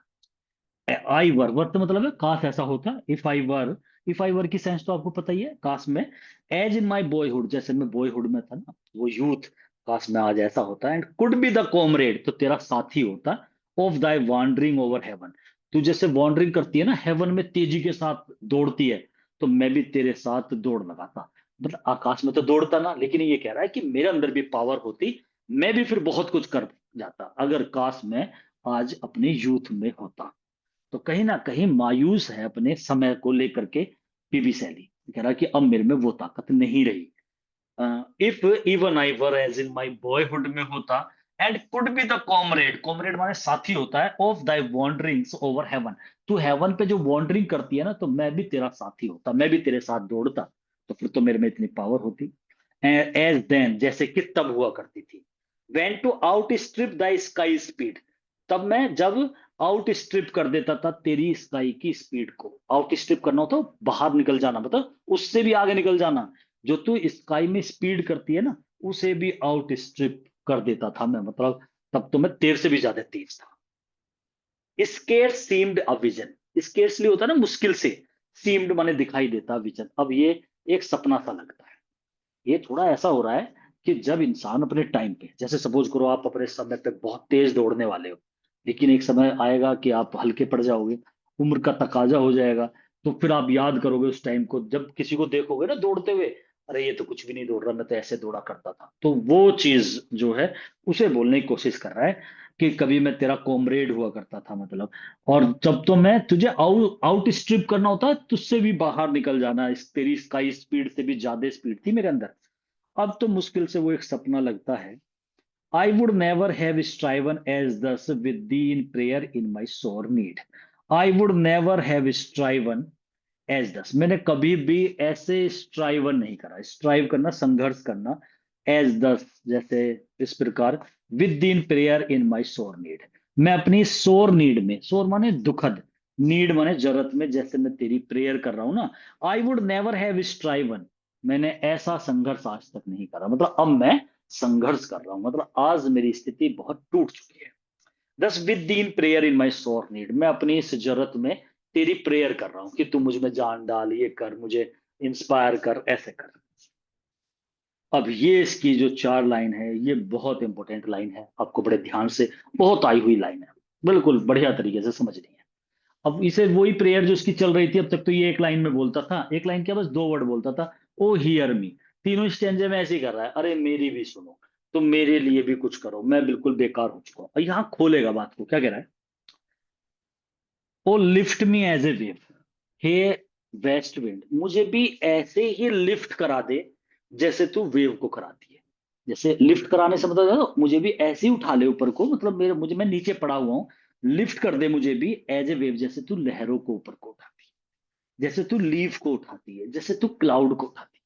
आई वर, वर तो मतलब है काश ऐसा होता, if I were, if I वर की सेंस तो आपको पता ही है, काश में, एज इन माई बॉयहुड, जैसे मैं बॉयहुड में था ना, वो यूथ, काश में आज ऐसा होता, and could be the comrade, तो तेरा साथी होता, of thy wandering over heaven, तू जैसे वॉन्डरिंग करती है ना हेवन में, तेजी के साथ दौड़ती है, तो मैं भी तेरे साथ दौड़ लगाता, मतलब आकाश में तो दौड़ता ना, लेकिन ये कह रहा है कि मेरे अंदर भी पावर होती, मैं भी फिर बहुत कुछ कर जाता, अगर काश मैं आज अपने यूथ में होता। तो कहीं ना कहीं मायूस है अपने समय को लेकर के पीबी सैली, कह रहा है कि अब मेरे में वो ताकत नहीं रही। If even I were as in my boyhood में होता, and could be the comrade, comrade माने साथी होता है, of thy wanderings over heaven, तू हेवन पे जो वॉन्डरिंग करती है ना, तो मैं भी तेरा साथी होता, मैं भी तेरे साथ दौड़ता, तो फिर तो मेरे में इतनी पावर होती। एज देन, जैसे कि तब हुआ करती थी, when to outstrip the sky speed, तब मैं जब आउट स्ट्रिप कर देता था तेरी स्काई की स्पीड को। आउट स्ट्रिप करना होता है बाहर निकल जाना, मतलब उससे भी आगे निकल जाना। जो तू स्काई में स्पीड करती है ना, उसे भी आउट स्ट्रिप कर देता था मैं, मतलब तब तो मैं तेरे से भी ज्यादा तेज था। Square seemed a vision. Scarcely होता है ना मुश्किल से, सीम्ड माने दिखाई देता, विजन अब ये एक सपना सा लगता है। ये थोड़ा ऐसा हो रहा है कि जब इंसान अपने टाइम पे, जैसे सपोज करो आप अपने समय पे बहुत तेज दौड़ने वाले हो, लेकिन एक समय आएगा कि आप हल्के पड़ जाओगे, उम्र का तकाजा हो जाएगा, तो फिर आप याद करोगे उस टाइम को, जब किसी को देखोगे ना दौड़ते हुए, अरे ये तो कुछ भी नहीं दौड़ रहा, मैं तो ऐसे दौड़ा करता था। तो वो चीज जो है उसे बोलने की कोशिश कर रहा है कि कभी मैं तेरा कॉमरेड हुआ करता था, मतलब। और जब तो मैं तुझे आउट स्ट्रिप करना होता है, तुझसे भी बाहर निकल जाना, तेरी स्काई स्पीड से भी ज्यादा स्पीड थी मेरे अंदर। अब तो मुश्किल से वो एक सपना लगता है। I would never have striven as thus with thee in prayer in my sore need. I would never have striven as thus, मैंने कभी भी ऐसे स्ट्राइवन नहीं करा, स्ट्राइव करना संघर्ष करना, एज दस जैसे इस प्रकार, with in prayer in my sore need, मैं अपनी सोर नीड में, सोर माने दुखद, नीड माने जरूरत में, जैसे मैं तेरी प्रेयर कर रहा हूं ना, आई वुड नेवर हैव स्ट्राइवन, मैंने ऐसा संघर्ष आज तक नहीं करा, मतलब अब मैं संघर्ष कर रहा हूं, मतलब आज मेरी स्थिति बहुत टूट चुकी है। दस with in prayer in my sore need, मैं अपनी इस जरूरत में तेरी प्रेयर कर रहा हूं कि तू मुझ में जान डाल, ये कर, मुझे इंस्पायर कर, ऐसे कर। अब ये इसकी जो चार लाइन है, ये बहुत इंपॉर्टेंट लाइन है, आपको बड़े ध्यान से, बहुत आई हुई लाइन है, बिल्कुल बढ़िया तरीके से समझनी है। अब इसे वही प्रेयर जो इसकी चल रही थी अब तक, तो ये एक लाइन में बोलता था, एक लाइन क्या, बस दो वर्ड बोलता था, ओ हियर मी। तीनों स्टेंजे में ऐसे ही कर रहा है, अरे मेरी भी सुनो, तुम मेरे लिए भी कुछ करो, मैं बिल्कुल बेकार हो चुका हूं। और यहाँ खोलेगा बात को, क्या कह रहा है, oh lift me as a wave, हे वेस्ट विंड, मुझे भी ऐसे ही लिफ्ट करा दे जैसे तू वेव को कराती है। जैसे लिफ्ट कराने से मतलब है ना, मुझे भी ऐसे ही उठा ले ऊपर को, मतलब मेरे, मुझे, मैं नीचे पड़ा हुआ हूँ, लिफ्ट कर दे मुझे भी एज ए वेव, जैसे तू लहरों को ऊपर को उठाती है, जैसे तू लीफ को उठाती है, जैसे तू क्लाउड को उठाती है।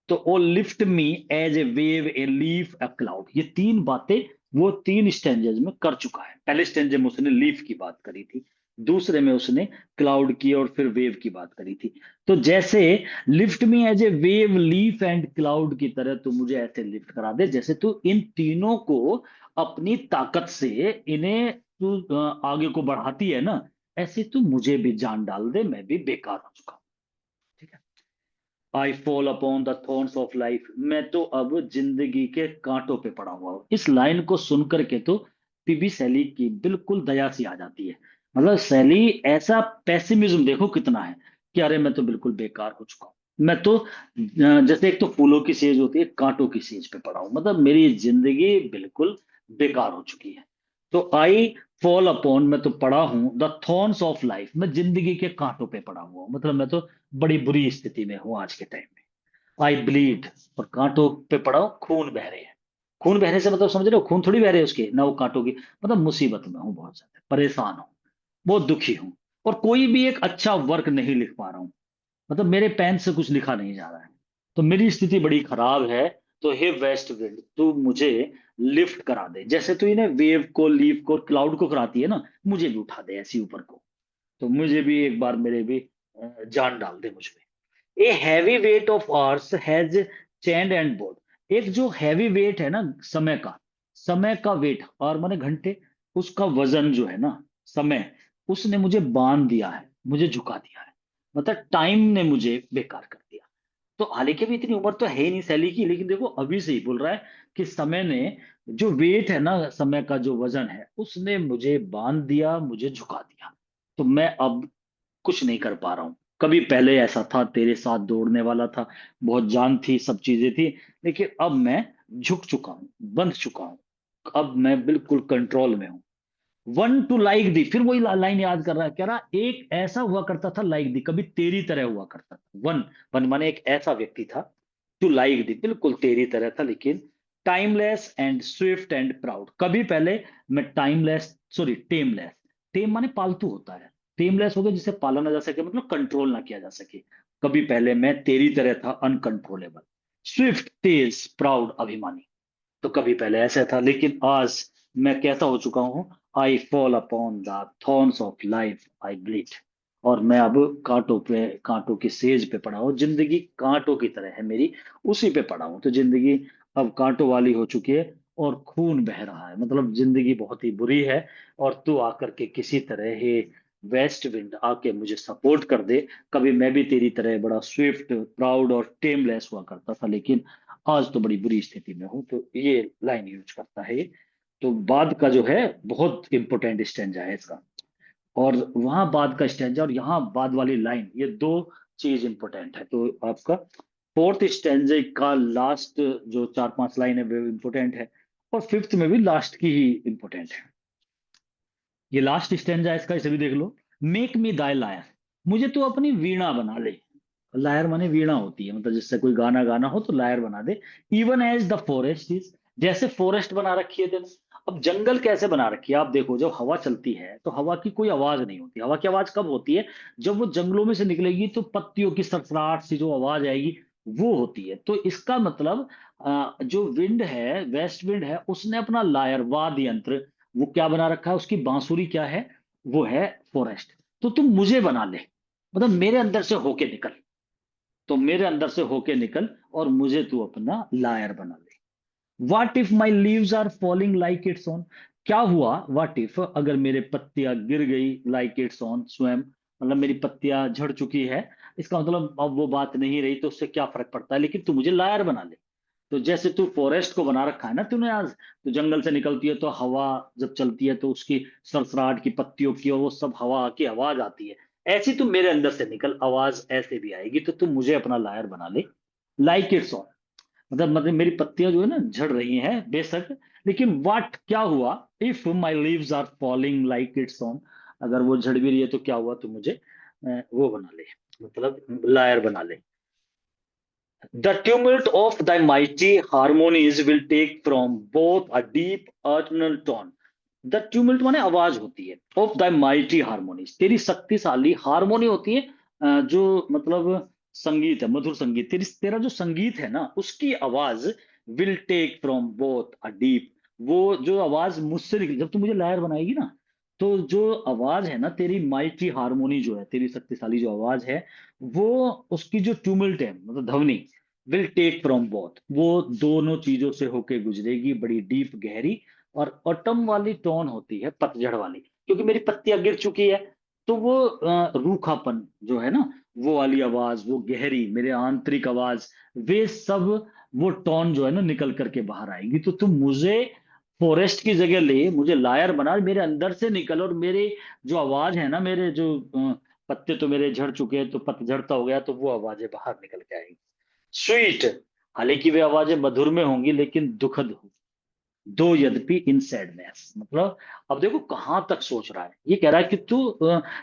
तो oh lift me as a wave, a leaf, a cloud, ये तीन बातें वो तीन स्टेंजेस में कर चुका है। पहले स्टेंजे में उसने लीफ की बात करी थी, दूसरे में उसने क्लाउड की, और फिर वेव की बात करी थी। तो जैसे lift me as a wave, leaf and cloud की तरह तू मुझे ऐसे लिफ्ट करा दे, जैसे तू इन तीनों को अपनी ताकत से इन्हें तू आगे को बढ़ाती है ना, ऐसे तू मुझे भी जान डाल दे, मैं भी बेकार हो चुका हूं। ठीक है। I fall upon the thorns of life, मैं तो अब जिंदगी के कांटों पे पड़ा हुआ हूं। इस लाइन को सुनकर के तो पीबी सैली की बिल्कुल दया सी आ जाती है, मतलब सैली ऐसा पेसिमिज्म देखो कितना है, कि अरे मैं तो बिल्कुल बेकार हो चुका हूं, मैं तो जैसे एक तो फूलों की सेज होती है, कांटों की सेज पे पड़ा हूं, मतलब मेरी जिंदगी बिल्कुल बेकार हो चुकी है। तो आई फॉल अपॉन, मैं तो पड़ा हूं, द थॉर्न्स ऑफ लाइफ, मैं जिंदगी के कांटों पे पड़ा हुआ हूं, मतलब मैं तो बड़ी बुरी स्थिति में हूं आज के टाइम में। आई ब्लीड, और कांटों पे पड़ा हूं, खून बह रहे हैं। खून बहने से मतलब समझ रहे हो, खून थोड़ी बह रहे हैं उसके ना, वो कांटों की, मतलब मुसीबत में हूं, बहुत ज्यादा परेशान हूं, बहुत दुखी हूं, और कोई भी एक अच्छा वर्क नहीं लिख पा रहा हूं, मतलब मेरे पेन से कुछ लिखा नहीं जा रहा है, तो मेरी स्थिति बड़ी खराब है। तो हे वेस्ट विंड, तू मुझे लिफ्ट करा दे, जैसे तू इन्हें वेव को, लीफ को, क्लाउड को कराती है ना, मुझे भी उठा दे ऐसी ऊपर को, तो मुझे भी एक बार मेरे भी जान डाल दे मुझ में। A heavy weight of hours has चेंड and board, एक जो हैवी वेट है ना समय का, समय का वेट, और माने घंटे, उसका वजन जो है ना, समय, उसने मुझे बांध दिया है, मुझे झुका दिया है, मतलब टाइम ने मुझे बेकार कर दिया। तो हालांकि भी इतनी उम्र तो है ही नहीं सैली की, लेकिन देखो अभी से ही बोल रहा है कि समय ने, जो वेट है ना, समय का जो वजन है, उसने मुझे बांध दिया, मुझे झुका दिया, तो मैं अब कुछ नहीं कर पा रहा हूं। कभी पहले ऐसा था, तेरे साथ दौड़ने वाला था, बहुत जान थी, सब चीजें थी, लेकिन अब मैं झुक चुका हूं, बंध चुका हूं, अब मैं बिल्कुल कंट्रोल में हूं। वन टू लाइक दी, फिर वही लाइन याद कर रहा है, कह रहा एक ऐसा हुआ करता था, लाइक दी, कभी तेरी तरह हुआ करता था। वन, वन माने एक ऐसा व्यक्ति था, टू लाइक दी, बिल्कुल तेरी तरह था, लेकिन timeless and Swift and proud, कभी पहले मैं टाइमलेस, सॉरी टेमलेस, टेम माने पालतू होता है, टेमलेस हो गया जिसे पाला ना जा सके, मतलब कंट्रोल ना किया जा सके। कभी पहले मैं तेरी तरह था, अनकंट्रोलेबल, स्विफ्ट तेज, प्राउड अभिमानी, तो कभी पहले ऐसा था, लेकिन आज मैं कैसा हो चुका हूं, I fall upon the thorns of life I bleed. और मैं अब कांटों पे, कांटों की सेज पे पड़ा हूँ, जिंदगी कांटों की तरह है मेरी, उसी पे पड़ा हूँ। तो जिंदगी अब कांटों वाली हो चुकी है और खून बह रहा है, मतलब जिंदगी बहुत ही बुरी है। और तू आकर के किसी तरह हे वेस्ट विंड आके मुझे सपोर्ट कर दे। कभी मैं भी तेरी तरह बड़ा स्विफ्ट, प्राउड और टेमलेस हुआ करता था, लेकिन आज तो बड़ी बुरी स्थिति में हूँ। तो ये लाइन यूज करता है ये। तो बाद का जो है बहुत इंपॉर्टेंट स्टेंजा है इसका। और वहां बाद का स्टेंजा और यहाँ बाद वाली लाइन, ये दो चीज इंपॉर्टेंट है। तो आपका फोर्थ स्टेंजे का लास्ट जो 4-5 लाइन है वो इंपॉर्टेंट है, और फिफ्थ में भी लास्ट की ही इंपॉर्टेंट है। ये लास्ट स्टेंजा है इसका, इसे भी देख लो। मेक मी दाई लायर, मुझे तो अपनी वीणा बना ले। लायर माने वीणा होती है, मतलब जिससे कोई गाना गाना हो तो लायर बना दे। Even as the forest is, जैसे फॉरेस्ट बना रखी है तेने। अब जंगल कैसे बना रखी है, आप देखो, जब हवा चलती है तो हवा की कोई आवाज नहीं होती। हवा की आवाज कब होती है, जब वो जंगलों में से निकलेगी तो पत्तियों की सरसराहट सी जो आवाज आएगी वो होती है। तो इसका मतलब जो विंड है, वेस्ट विंड है, उसने अपना लायर, वाद्य यंत्र, वो क्या बना रखा है, उसकी बांसुरी क्या है, वो है फॉरेस्ट। तो तुम मुझे बना ले, मतलब मेरे अंदर से होके निकल। तो मेरे अंदर से होके निकल और मुझे तू अपना लायर बना ले। What if my leaves are falling like its own, क्या हुआ वाट इफ, अगर मेरे पत्तियां गिर गई लाइक इट्स ऑन, स्वयं, मतलब मेरी पत्तियां झड़ चुकी है। इसका मतलब अब वो बात नहीं रही तो उससे क्या फर्क पड़ता है, लेकिन तू मुझे लायर बना ले। तो जैसे तू फॉरेस्ट को बना रखा है ना तूने आज, तो जंगल से निकलती है तो हवा जब चलती है तो उसकी सरसराहट की, पत्तियों की, और वो सब हवा की आवाज आती है। ऐसी तू मेरे अंदर से निकल, आवाज ऐसे भी आएगी, तो तू मुझे अपना लायर बना ले। लाइक इट्स ऑन, मतलब मेरी पत्तियां जो है ना झड़ रही हैं बेशक, लेकिन वाट, क्या हुआ, if my leaves are falling like its own, अगर वो झड़ भी रही है तो क्या हुआ, तू मुझे वो बना ले, मतलब लायर बना ले। The tumult of thy mighty harmonies will take from both a deep eternal tone. The tumult माने आवाज होती है, of thy mighty harmonies, तेरी शक्तिशाली हारमोनी होती है, जो मतलब संगीत है, मधुर संगीत, तेरा जो संगीत है ना उसकी आवाज, will take from both a deep, वो जो आवाज मुझसे निकली जब तू मुझे लायर बनाएगी ना, तो जो आवाज है ना तेरी माइटी हारमोनी जो है, तेरी शक्तिशाली जो आवाज है, वो उसकी जो ट्यूमल्ट है मतलब ध्वनि, विल टेक फ्रॉम बोथ, वो दोनों चीजों से होके गुजरेगी, बड़ी डीप गहरी। और ऑटम वाली टोन होती है पतझड़ वाली, क्योंकि मेरी पत्तियां गिर चुकी है। तो वो रूखापन जो है ना, वो वाली आवाज, वो गहरी मेरे आंतरिक आवाज, वे सब, वो टोन जो है ना निकल करके बाहर आएगी। तो तुम मुझे फॉरेस्ट की जगह ले, मुझे लायर बना, मेरे अंदर से निकल, और मेरे जो आवाज है ना, मेरे जो पत्ते तो मेरे झड़ चुके हैं तो पतझड़ता हो गया, तो वो आवाजें बाहर निकल के आएंगी। स्वीट, हालांकि वे आवाजें मधुर में होंगी लेकिन दुखद होंगी। दो यद्यपि इन सैडनेस, मतलब अब देखो कहां तक सोच रहा है। ये कह रहा है कि तू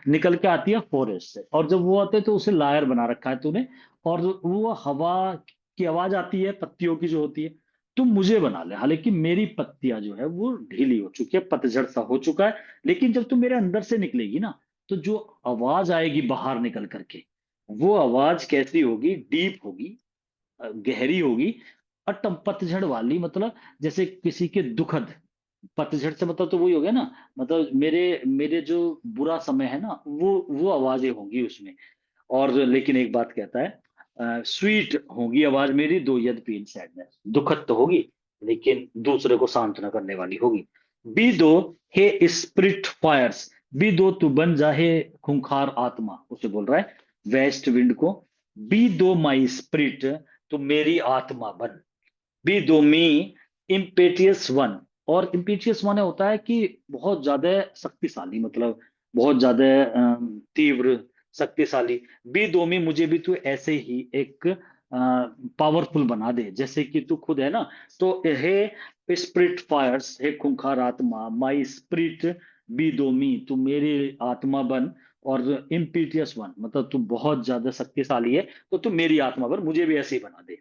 निकल के आती है फॉरेस्ट से, और जब वो आते तो उसे लायर बना रखा है तूने, और वो हवा की आवाज आती है पत्तियों की जो होती है, तुम मुझे बना ले। हालांकि मेरी पत्तियां जो है वो ढीली हो चुकी है, पतझड़ सा हो चुका है, लेकिन जब तुम मेरे अंदर से निकलेगी ना, तो जो आवाज आएगी बाहर निकल करके, वो आवाज कैसी होगी, डीप होगी, गहरी होगी। और पतझड़ वाली, मतलब जैसे किसी के दुखद, पतझड़ से मतलब तो वही हो गया ना, मतलब मेरे मेरे जो बुरा समय है ना, वो आवाजें होंगी उसमें। और लेकिन एक बात कहता है, स्वीट होगी आवाज मेरी, दो यद्यपि इन सैडनेस, दुखद तो होगी लेकिन दूसरे को सांत्वना करने वाली होगी। बी दो हे स्पिरिट फायर्स, बी दो तू बन जा हे खूंखार आत्मा, उसे बोल रहा है वेस्ट विंड को। बी दो माई स्पिरिट, तो मेरी आत्मा बन। बी दो मी इम्पेटियस वन, और इम्पेटियस माने होता है कि बहुत ज्यादा शक्तिशाली, मतलब बहुत ज्यादा तीव्र शक्तिशाली। बी दो मी, मुझे भी तू ऐसे ही एक पावरफुल बना दे जैसे कि तू खुद है ना। तो हे स्पिरिट फायर्स, हे खूंखार आत्मा, माई स्पिरिट, बी दो मी, तू मेरी आत्मा बन। और इम्पीटियस वन, मतलब तू बहुत ज्यादा शक्तिशाली है, तो तू मेरी आत्मा बन, मुझे भी ऐसे ही बना दे।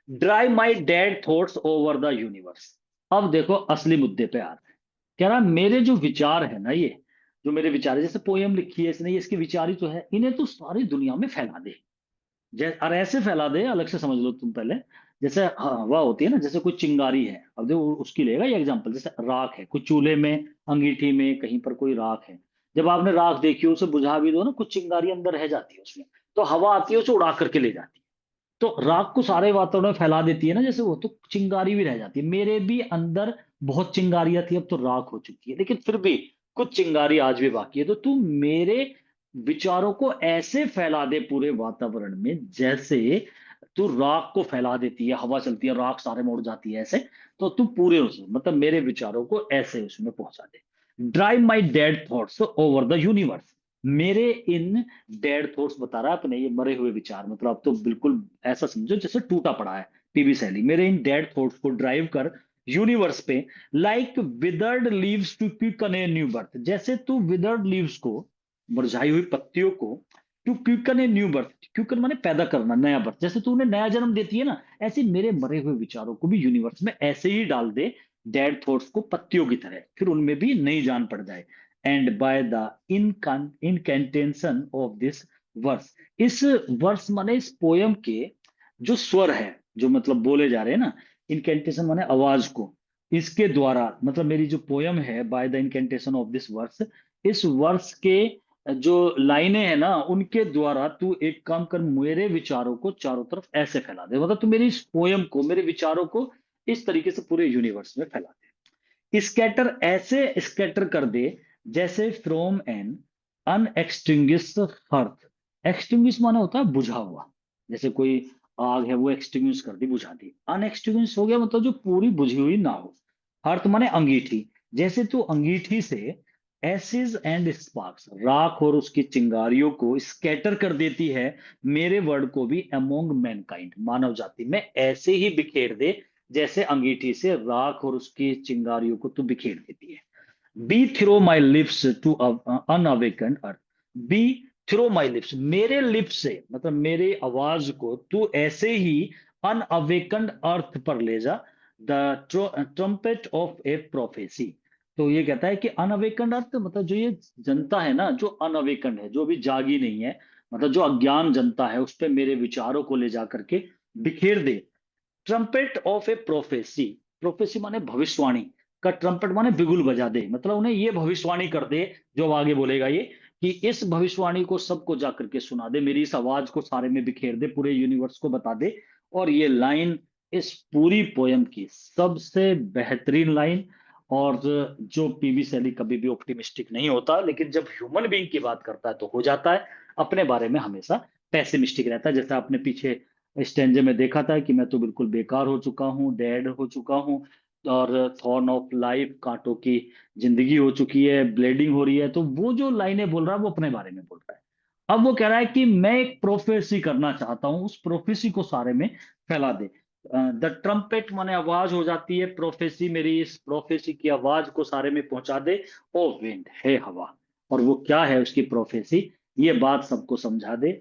Drive my dead thoughts over the universe. अब देखो असली मुद्दे पे आ रहे हैं। कह रहा मेरे जो विचार है ना, ये जो मेरे विचार है, जैसे पोयम लिखी है इसने, ये इसके विचार ही तो है, इन्हें तो सारी दुनिया में फैला दे। और ऐसे फैला दे, अलग से समझ लो तुम पहले। जैसे हवा होती है ना, जैसे कोई चिंगारी है, अब देखो उसकी लेगा ये एग्जांपल, जैसे राख है कुछ चूल्हे में, अंगीठी में, कहीं पर कोई राख है। जब आपने राख देखी उसे बुझा भी दो ना, कुछ चिंगारी अंदर रह जाती है उसमें, तो हवा आती है उसे उड़ा करके ले जाती है। तो राख को सारे वातावरण में फैला देती है ना, जैसे वो, तो चिंगारी भी रह जाती है। मेरे भी अंदर बहुत चिंगारियां थी, अब तो राख हो चुकी है, लेकिन फिर भी कुछ चिंगारी आज भी बाकी है। तो तू मेरे विचारों को ऐसे फैला दे पूरे वातावरण में, जैसे तू राख को फैला देती है, हवा चलती है राख सारे में उड़ जाती है ऐसे। तो तू पूरे उसमें, मतलब मेरे विचारों को ऐसे उसमें पहुंचा दे। Drive my dead thoughts over the universe. मेरे इन डेड थॉट्स बता रहा है अपने, ये मरे हुए विचार, मतलब अब तो बिल्कुल ऐसा समझो जैसे टूटा पड़ा है पीबी सैली। मेरे इन डेड थॉट्स को ड्राइव कर यूनिवर्स पे, like withered leaves to quicken a new birth. जैसे तू विदर्ड लीव्स को, मुरझाई हुई पत्तियों को, to quicken a new birth, quicken माने पैदा करना, नया बर्थ, जैसे तू उन्हें नया जन्म देती है ना, ऐसे मेरे मरे हुए विचारों को भी यूनिवर्स में ऐसे ही डाल दे, डेड थॉट्स को पत्तियों की तरह, फिर उनमें भी नई जान पड़ जाए। And by the incantation of this verse, इस वर्स माने इस पोयम के जो स्वर है, जो मतलब बोले जा रहे हैं ना, इनकेंटेशन माने आवाज को, इसके द्वारा, मतलब मेरी जो पोयम है by the incantation of this verse, इस वर्स के जो लाइनें हैं ना, उनके द्वारा तू एक काम कर, मेरे विचारों को चारों तरफ ऐसे फैला दे, मतलब तू मेरी इस पोयम को, मेरे विचारों को इस तरीके से पूरे यूनिवर्स में फैला दे। स्कैटर, ऐसे स्कैटर कर दे जैसे फ्रॉम एन अनएक्सटिंग्विश्ड हर्थ। एक्सटिंग्विश माना होता है बुझा हुआ, जैसे कोई आग है वो एक्सटिंग्विश कर दी, बुझा दी। अनएक्सटिंग्विश हो गया मतलब जो पूरी बुझी हुई ना हो। हर्थ माने अंगीठी, जैसे तू अंगीठी से एसिज एंड स्पार्क्स, राख और उसकी चिंगारियों को स्कैटर कर देती है, मेरे वर्ड को भी अमोंग मैनकाइंड, मानव जाति में ऐसे ही बिखेर दे, जैसे अंगीठी से राख और उसकी चिंगारियों को तू बिखेर देती है। Be through my lips to unawaken earth. Be through my lips, मेरे लिप्स से, मतलब मेरे आवाज को तू ऐसे ही अनअवेकन्ड अर्थ पर ले जा, the trumpet of a prophecy. तो ये कहता है कि अनअवेकन्ड अर्थ, मतलब जो ये जनता है ना, जो अनअवेकन्ड है, जो अभी जागी नहीं है, मतलब जो अज्ञान जनता है, उस पे मेरे विचारों को ले जा करके बिखेर दे। Trumpet of a prophecy, prophecy माने भविष्यवाणी का, ट्रम्पेट माने बिगुल बजा दे, मतलब उन्हें ये भविष्यवाणी कर दे, जो अब आगे बोलेगा ये, कि इस भविष्यवाणी को सबको जाकर के सुना दे, मेरी इस आवाज को सारे में बिखेर दे, पूरे यूनिवर्स को बता दे। और ये लाइन इस पूरी पोयम की सबसे बेहतरीन लाइन। और जो पीबी शैली कभी भी ऑप्टिमिस्टिक नहीं होता, लेकिन जब ह्यूमन बीइंग की बात करता है तो हो जाता है, अपने बारे में हमेशा पैसिमिस्टिक रहता है। जैसे आपने पीछे स्टेंजे में देखा था कि मैं तो बिल्कुल बेकार हो चुका हूँ, डेड हो चुका हूँ, और थॉर्न ऑफ लाइफ, कांटों की जिंदगी हो चुकी है, ब्लीडिंग हो रही है। तो वो जो लाइनें बोल रहा है वो अपने बारे में बोल रहा है। अब वो कह रहा है कि मैं एक प्रोफेसी करना चाहता हूं, उस प्रोफेसी को सारे में फैला दे। द ट्रम्पेट माने आवाज हो जाती है, प्रोफेसी, मेरी इस प्रोफेसी की आवाज को सारे में पहुंचा दे। ओ विंड, है हवा। और वो क्या है उसकी प्रोफेसी, ये बात सबको समझा दे।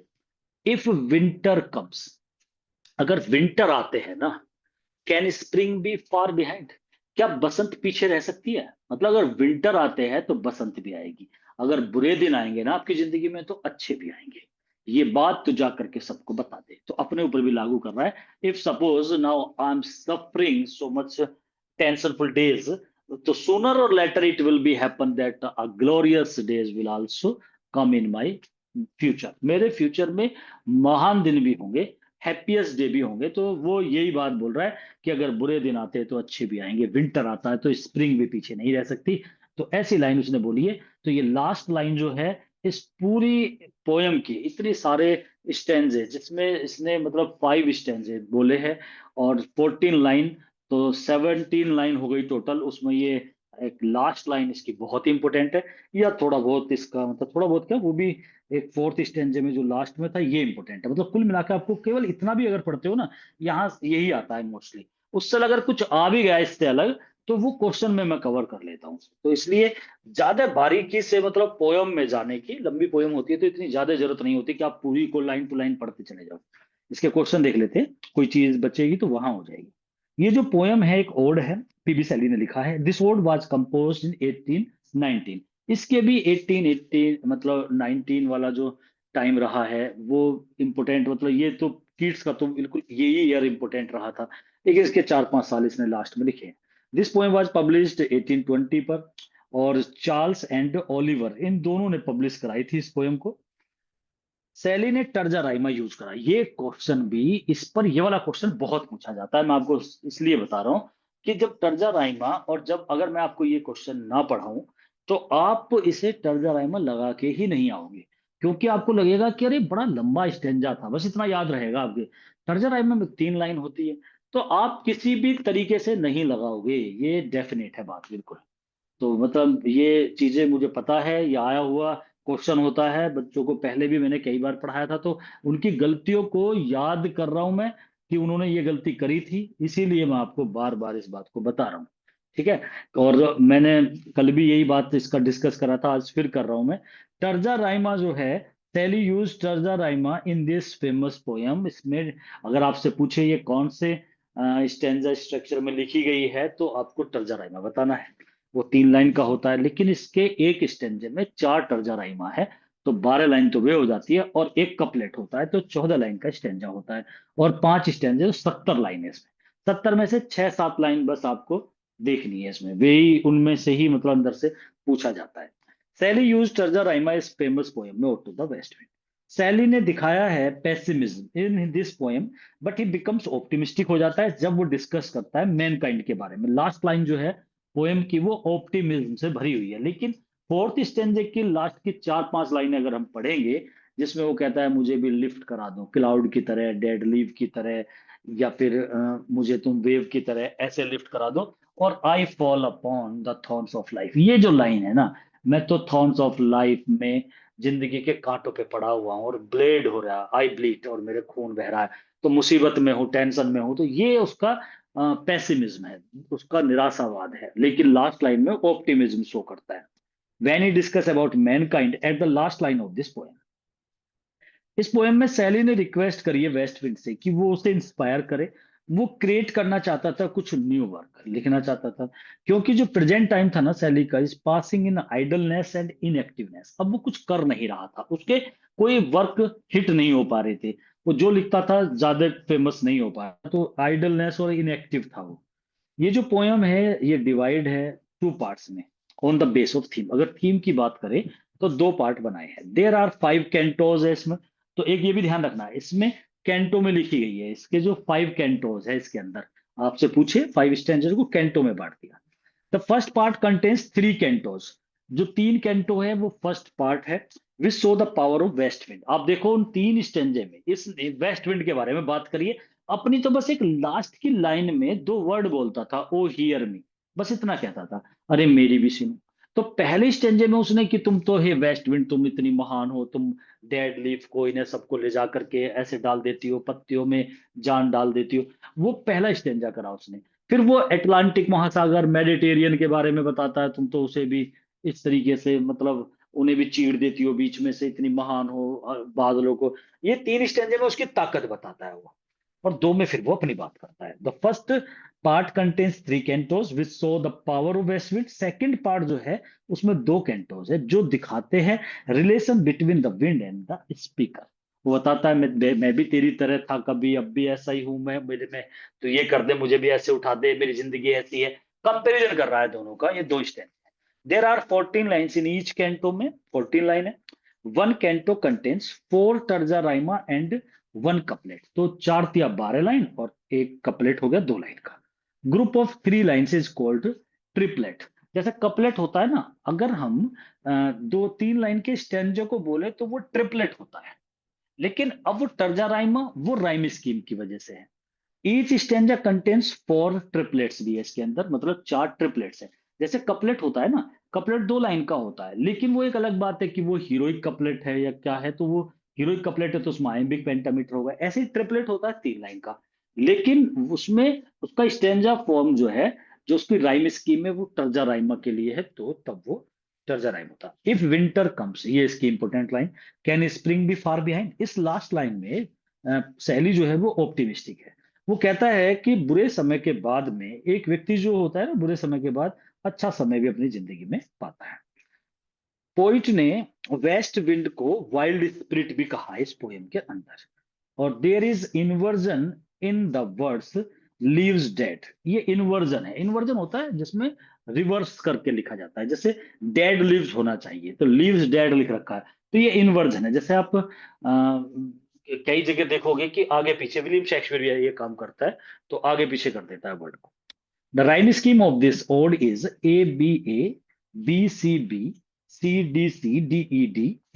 इफ विंटर कम्स, अगर विंटर आते हैं ना, can spring be far behind, क्या बसंत पीछे रह सकती है? मतलब अगर विंटर आते हैं तो बसंत भी आएगी, अगर बुरे दिन आएंगे ना आपकी जिंदगी में तो अच्छे भी आएंगे। ये बात तो जा करके सबको बता दे। तो अपने ऊपर भी लागू कर रहा है। If suppose now I am suffering so much tensionful days, तो सूनर और later it will be happen that a glorious days will also come in my future, मेरे फ्यूचर में महान दिन भी होंगे, हैप्पीएस्ट डे भी होंगे। तो वो यही बात बोल रहा है कि अगर बुरे दिन आते हैं तो अच्छे भी आएंगे, विंटर आता है तो स्प्रिंग भी पीछे नहीं रह सकती। तो ऐसी लाइन उसने बोली है। तो ये लास्ट लाइन जो है इस पूरी पोयम की, इतने सारे स्टेंजे जिसमें इसने मतलब 5 स्टेंजे बोले हैं, और 14 लाइन, तो 17 लाइन हो गई टोटल। उसमें ये एक लास्ट लाइन इसकी बहुत ही इंपॉर्टेंट है, या थोड़ा बहुत इसका मतलब, थोड़ा बहुत क्या, वो भी एक फोर्थ स्टेंजे में जो लास्ट में था ये इंपॉर्टेंट है। मतलब कुल मिलाकर आपको केवल इतना भी अगर पढ़ते हो ना, यहाँ यही आता है मोस्टली। उससे अगर कुछ आ भी गया इससे अलग, तो वो क्वेश्चन में मैं कवर कर लेता हूँ। तो इसलिए ज्यादा बारीकी से मतलब पोयम में जाने की, लंबी पोयम होती है तो इतनी ज्यादा जरूरत नहीं होती कि आप पूरी को लाइन टू लाइन पढ़ते चले जाओ। इसके क्वेश्चन देख लेते हैं, कोई चीज बचेगी तो वहां हो जाएगी। ये जो पोयम है एक ओड है, पीबी शैली ने लिखा है। दिस ओड वाज कंपोज्ड इन 1819। इसके भी 1818 मतलब 19 वाला जो टाइम रहा है वो इम्पोर्टेंट, मतलब ये तो कीट्स का तो बिल्कुल यही ईयर इम्पोर्टेंट रहा था, लेकिन इसके 4-5 साल इसने लास्ट में लिखे हैं। दिस पोएम वाज पब्लिश्ड 1820 पर, और चार्ल्स एंड ओलिवर इन दोनों ने पब्लिश कराई थी इस पोएम को। शैली ने तर्जा राइमा यूज करा, ये क्वेश्चन भी, इस पर ये वाला क्वेश्चन बहुत पूछा जाता है, मैं आपको इसलिए बता रहा हूँ कि जब तर्जा राइमा, और जब अगर मैं आपको ये क्वेश्चन ना पढ़ाऊं तो आप इसे तर्जा राइमा लगा के ही नहीं आओगे, क्योंकि आपको लगेगा कि अरे बड़ा लंबा स्टेंजा था, बस इतना याद रहेगा आपके। तर्जा राइमा में 3 लाइन होती है, तो आप किसी भी तरीके से नहीं लगाओगे, ये डेफिनेट है बात बिल्कुल। तो मतलब ये चीजें मुझे पता है, ये आया हुआ क्वेश्चन होता है बच्चों को, पहले भी मैंने कई बार पढ़ाया था, तो उनकी गलतियों को याद कर रहा हूं मैं कि उन्होंने ये गलती करी थी, इसीलिए मैं आपको बार बार इस बात को बता रहा हूँ। ठीक है। और मैंने कल भी यही बात इसका डिस्कस करा था, आज फिर कर रहा हूं मैं। टर्जा राइमा जो है, शैली use terza Raima in this famous poem, इसमें अगर आपसे पूछे ये कौन से स्टैंजा स्ट्रक्चर में लिखी गई है, तो आपको टर्जा राइमा बताना है। वो 3 लाइन का होता है, लेकिन इसके एक स्टेंजे में 4 तर्जा राइमा है, तो 12 लाइन तो वे हो जाती है, और एक कपलेट होता है तो 14 लाइन का स्टेंजा होता है, और 5 स्टेंजे तो 70 लाइन है इसमें। 70 में से 6-7 लाइन बस आपको देखनी है इसमें, वे ही उनमें से ही मतलब अंदर से पूछा जाता है। Shelley uses terza rima is famous poem में to the west wind. Shelley ने दिखाया है pessimism in this poem, but he becomes optimistic हो जाता है जब वो डिस्कस करता है मैनकाइंड के बारे में। लास्ट लाइन जो है पोएम की वो ऑप्टिमिज्म से भरी हुई है, लेकिन फोर्थ स्टेंजे की लास्ट की 4-5 लाइनें अगर हम पढ़ेंगे, जिसमें वो कहता है मुझे भी लिफ्ट करा दो क्लाउड की तरह, डेड लीव की तरह, या फिर मुझे तुम वेव की तरह ऐसे लिफ्ट करा दो, और I fall upon the thorns of life, ये जो लाइन है ना, मैं तो थॉर्न्स ऑफ लाइफ में, जिंदगी के कांटों पे पड़ा हुआ हूँ, और ब्लेड हो रहा है, आई ब्लीड, और मेरे खून बह रहा है, तो मुसीबत में हूँ, टेंशन में हूँ, तो ये उसका पेसिमिज्म है, उसका निराशावाद है। लेकिन लास्ट लाइन में ऑप्टिमिज्म शो करता है। When he discuss about Mankind at the last line of this poem, इस पोएम में सैली ने रिक्वेस्ट करी है वेस्ट विंड से कि वो उसे इंस्पायर करे। वो क्रिएट करना चाहता था, कुछ न्यू वर्क लिखना चाहता था, क्योंकि जो प्रेजेंट टाइम था ना सैली का, is passing in idleness and inactiveness. अब वो कुछ कर नहीं रहा था, उसके कोई वर्क हिट नहीं हो पा रहे थे, वो जो लिखता था ज्यादा फेमस नहीं हो पाया, तो आइडलनेस और इनएक्टिव था वो। ये जो पोयम है ये डिवाइड है 2 पार्ट्स में, on the base of theme. अगर थीम की बात करें तो 2 पार्ट बनाए हैं। देर आर 5 कैंटोज है इसमें, तो एक ये भी ध्यान रखना है, इसमें कैंटो में लिखी गई है, इसके जो 5 कैंटोज है इसके अंदर, आपसे पूछे 5 स्टैंजर्स को कैंटो में बांट दिया। The first part contains 3 cantos, जो 3 कैंटो है वो फर्स्ट पार्ट है, which show the power of west wind. आप देखो उन 3 स्टेंजे में इस वेस्ट विंड के बारे में बात करिए, अपनी तो बस एक लास्ट की लाइन में 2 वर्ड बोलता था, ओ हियर मी, बस इतना कहता था, अरे मेरी भी सुनो। तो पहले स्टेंजे में उसने कि तुम तो हे वेस्ट विंड, तुम इतनी महान हो, तुम डेड लीफ को इन्हें सबको ले जा करके ऐसे डाल देती हो, पत्तियों में जान डाल देती हो, वो पहला स्टेंजा करा उसने। फिर वो अटलांटिक महासागर मेडिटेरियन के बारे में बताता है, तुम तो उसे भी इस तरीके से मतलब उन्हें भी चीर देती हो बीच में से, इतनी महान हो बादलों को। ये 3 स्टेंजे में उसकी ताकत बताता है वो, और 2 में फिर वो अपनी बात करता है। The first part contains 3 cantos which show the power of west wind. Second part जो है उसमें 2 कैंटोज है जो दिखाते हैं relation between the wind and the speaker. वो बताता है मैं भी तेरी तरह था कभी, अब भी ऐसा ही हूं मैं, मेरे में तो ये कर दे, मुझे भी ऐसे उठा दे, मेरी जिंदगी ऐसी है। कंपेरिजन कर रहा है दोनों का, ये 2 stand. There are 14 lines in each canto में, 14 लाइन है। One canto contains 4 rima and 1 couplet, तो 4 या 12 लाइन, और एक कपलेट हो गया 2 लाइन का। Group of 3 lines is called triplet. जैसे कपलेट होता है ना, अगर हम 2-3 लाइन के स्टेंजो को बोले तो वो ट्रिपलेट होता है, लेकिन अब वो टर्जा राइमा वो राइम स्कीम की वजह से है। ईच स्टेंजा कंटेन्स 4 ट्रिपलेट्स भी है इसके अंदर, मतलब 4 ट्रिपलेट्स है। जैसे कपलेट होता है ना, कपलेट 2 लाइन का होता है, लेकिन वो एक अलग बात है कि वो हीरोइक कपलेट है या क्या है, तो वो हीरोइक कपलेट है तो उसमें आइम्बिक पेंटामीटर होगा। ऐसे ही ट्रिपलेट होता है 3 लाइन का, लेकिन उसमें उसका स्टेंजा फॉर्म जो है, जो उसकी राइम स्कीम है वो टर्जा राइमा के लिए है, तो तब वो टर्जा राइम होता। इफ विंटर कम्स, ये इसकी important line, can spring be far behind. इस लास्ट लाइन में शैली जो है वो ऑप्टिमिस्टिक है। वो कहता है कि बुरे समय के बाद में एक व्यक्ति जो होता है ना, बुरे समय के बाद अच्छा समय भी अपनी जिंदगी में पाता है। पोइट ने वेस्ट विंड को वाइल्ड स्पिरिट भी कहा है इस पोएम के अंदर। और there is inversion in the words leaves dead. ये इन्वर्जन है, इन्वर्जन होता है जिसमें रिवर्स करके लिखा जाता है, जैसे डेड लिव्स होना चाहिए तो लीव्स डेड लिख रखा है, तो ये इन्वर्जन है। जैसे आप कई जगह देखोगे कि आगे पीछे, विलियम शेक्सपियर भी ये काम करता है, तो आगे पीछे कर देता है वर्ड को। The rhyme scheme of this ode is A B A B C B C D C D E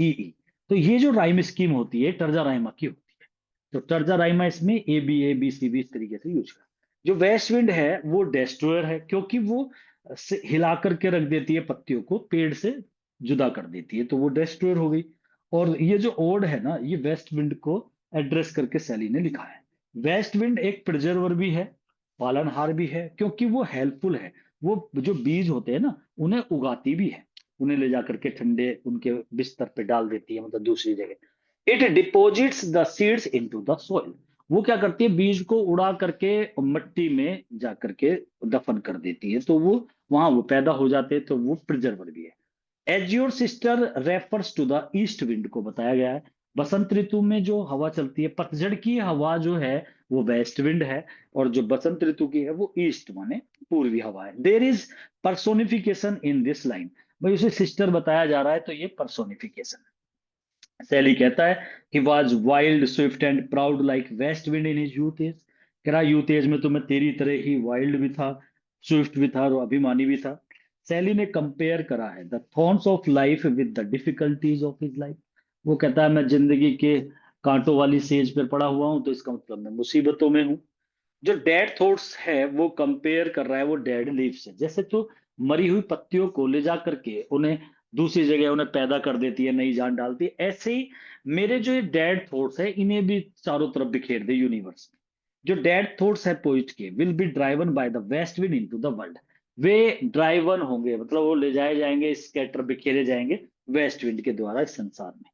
E। तो ये जो राइम स्कीम होती है टर्जा राइमा की होती है। तो टर्जा राइमा इसमें A B A B C B इस तरीके से यूज कर। जो वेस्ट विंड है वो डेस्ट्रॉयर है, क्योंकि वो हिला करके रख देती है पत्तियों को, पेड़ से जुदा कर देती है, तो वो डेस्ट्रॉयर हो गई। और ये जो ओड है ना, ये वेस्ट विंड को एड्रेस करके सैली ने लिखा है। वेस्ट विंड एक प्रिजर्वर भी है, पालनहार भी है, क्योंकि वो हेल्पफुल है। वो जो बीज होते हैं ना, उन्हें उगाती भी है, उन्हें ले जाकर के ठंडे उनके बिस्तर पे डाल देती है, मतलब दूसरी जगह। It deposits the seeds into the soil. वो क्या करती है, बीज को उड़ा करके मिट्टी में जा करके दफन कर देती है, तो वो वहां वो पैदा हो जाते हैं, तो वो प्रिजर्वर भी है। Azure sister refers to the east wind को बताया गया है। बसंत ऋतु में जो हवा चलती है, पतझड़ की हवा जो है वो वेस्ट विंड है, और जो बसंत ऋतु की है वो ईस्ट माने पूर्वी हवा है। There is personification in this line. भाई उसे सिस्टर बताया जा रहा है, तो ये पर्सोनिफिकेशन। सैली कहता है he was wild swift and proud like west wind in his youth age. कह रहा यूथ एज में तो मैं तेरी तरह ही वाइल्ड भी था, स्विफ्ट भी था और अभिमानी भी था। सैली ने कंपेयर करा है the thorns of life with the difficulties of his life. वो कहता है मैं जिंदगी के कांटों वाली सेज पर पड़ा हुआ हूं, तो इसका मतलब मैं मुसीबतों में हूं। जो डेड थॉट्स है वो कंपेयर कर रहा है वो डेड लीफ से। जैसे तो मरी हुई पत्तियों को ले जा करके उन्हें दूसरी जगह उन्हें पैदा कर देती है, नई जान डालती है, ऐसे ही मेरे जो ये डेड थॉट्स है इन्हें भी चारों तरफ बिखेर दे यूनिवर्स में। जो डेड थॉट्स है पोइट के will be driven by the west wind into the world. Way driven होंगे, मतलब वो ले जाए जाएंगे, स्कैटर बिखेरे जाएंगे वेस्ट विंड के द्वारा इस संसार में।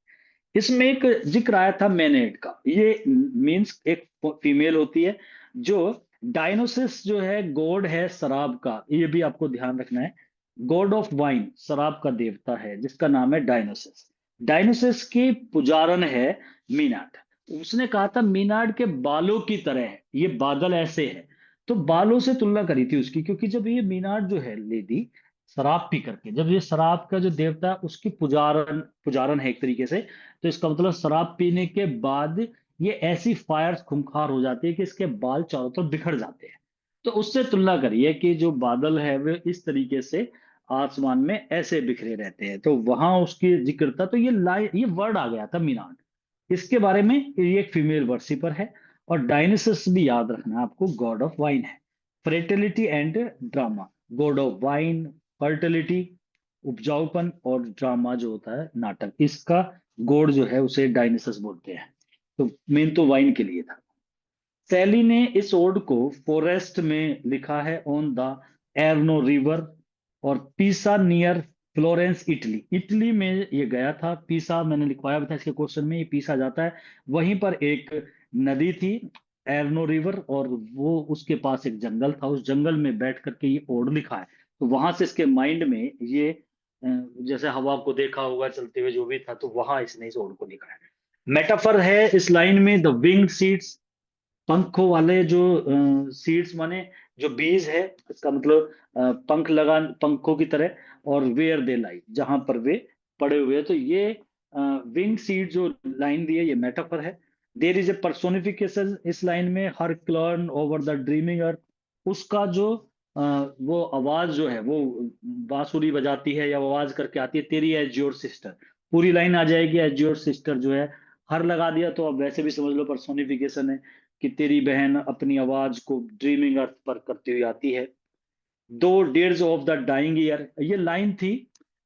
इसमें एक जिक्र आया था मैनेट का। ये मींस एक फीमेल होती है जो डायनोसिस जो है गॉड है शराब का, ये भी आपको ध्यान रखना है। गॉड ऑफ वाइन, शराब का देवता है जिसका नाम है डायनोसिस। डायनोसिस की पुजारन है मीनाट। उसने कहा था मीनाट के बालों की तरह है, ये बादल ऐसे है। तो बालों से तुलना करी थी उसकी, क्योंकि जब ये मीनाट जो है लेडी शराब पी करके, जब ये शराब का जो देवता है उसकी पुजारन पुजारन है एक तरीके से, तो इसका मतलब शराब पीने के बाद ये ऐसी फायर खूंखार हो जाती है कि इसके बाल चारों तरफ बिखर जाते हैं। तो उससे तुलना करिए कि जो बादल है वे इस तरीके से आसमान में ऐसे बिखरे रहते हैं, तो वहां उसकी जिक्र था। तो ये वर्ड आ गया था मीनाट इसके बारे में। ये एक फीमेल वर्शिपर है। और डायनिसस भी याद रखना है आपको, गॉड ऑफ वाइन है। Fertility and drama, God of wine, fertility उपजाऊपन, और ड्रामा जो होता है नाटक, इसका गॉड जो है उसे डायनिसस बोलते हैं। तो मेन तो वाइन के लिए था। सैली ने इस ओड को फॉरेस्ट में लिखा है ऑन द एर्नो रिवर, और पीसा नियर फ्लोरेंस इटली। इटली में ये गया था, पीसा मैंने लिखवाया था इसके क्वेश्चन में, ये पीसा जाता है। वहीं पर एक नदी थी एर्नो रिवर, और वो उसके पास एक जंगल था, उस जंगल में बैठ करके ये ओड लिखा है। तो वहां से इसके माइंड में ये जैसे हवा को देखा होगा चलते हुए जो भी था, तो वहां इसने इस ओड को लिखा है। मेटाफर है इस लाइन में द विंग्ड सीड्स, पंखों वाले जो सीड्स माने जो बीज है, इसका मतलब पंख लगा पंखों की तरह। और वेयर दे लाई, जहां पर वे पड़े हुए हैं। तो ये विंग सीड जो लाइन दी है ये मेटाफर है। देर इज ए पर्सोनिफिकेशन इस लाइन में, हर क्लर्न ओवर द ड्रीमिंग अर्थ। उसका जो वो आवाज जो है वो बांसुरी बजाती है या आवाज करके आती है, तेरी एज योर सिस्टर। पूरी लाइन आ जाएगी एज योर सिस्टर जो है। हर लगा दिया तो अब वैसे भी समझ लो पर्सोनिफिकेशन है, कि तेरी बहन अपनी आवाज को ड्रीमिंग अर्थ पर करती हुई आती है। Thou days of the dying year, ये लाइन थी।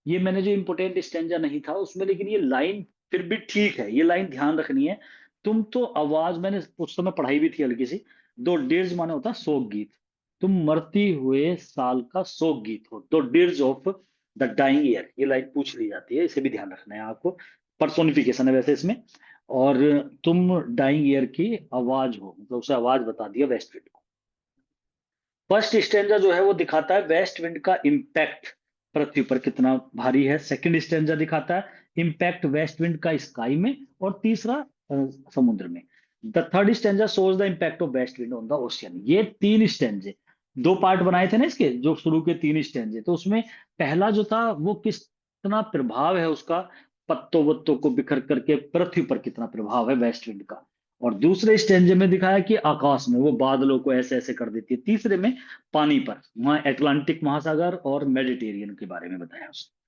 ये मैंने जो इंपोर्टेंट स्टेंजा नहीं था उसमें, लेकिन ये लाइन फिर भी ठीक है, ये लाइन ध्यान रखनी है। तुम तो आवाज, मैंने उस समय पढ़ाई भी थी हल्की सी। दो डेज माने होता है शोक गीत, तुम मरती हुए साल का शोक गीत हो। Thou days of the dying year, ये लाइन पूछ ली जाती है, इसे भी ध्यान रखना है आपको। पर्सोनिफिकेशन है वैसे इसमें। और तुम डाइंग ईयर की आवाज हो, मतलब उसे आवाज बता दिया वेस्ट। फर्स्ट स्टेंजा जो है वो दिखाता है वेस्ट विंड का इम्पैक्ट पृथ्वी पर कितना भारी है। सेकंड स्टेंजा दिखाता है इम्पैक्ट वेस्ट विंड का स्काई में, और तीसरा समुद्र में। The third stanza shows the impact of west wind on the ocean. ये तीन स्टेंजे, दो पार्ट बनाए थे ना इसके, जो शुरू के तीन स्टेंजे, तो उसमें पहला जो था वो कितना प्रभाव है उसका पत्तों वत्तों को बिखर करके पृथ्वी पर कितना प्रभाव है वेस्ट विंड का, और दूसरे स्टेंजे में दिखाया कि आकाश में वो बादलों को ऐसे ऐसे कर देती है, तीसरे में पानी पर वहां अटलांटिक महासागर और मेडिटेरियन के बारे में बताया उसने।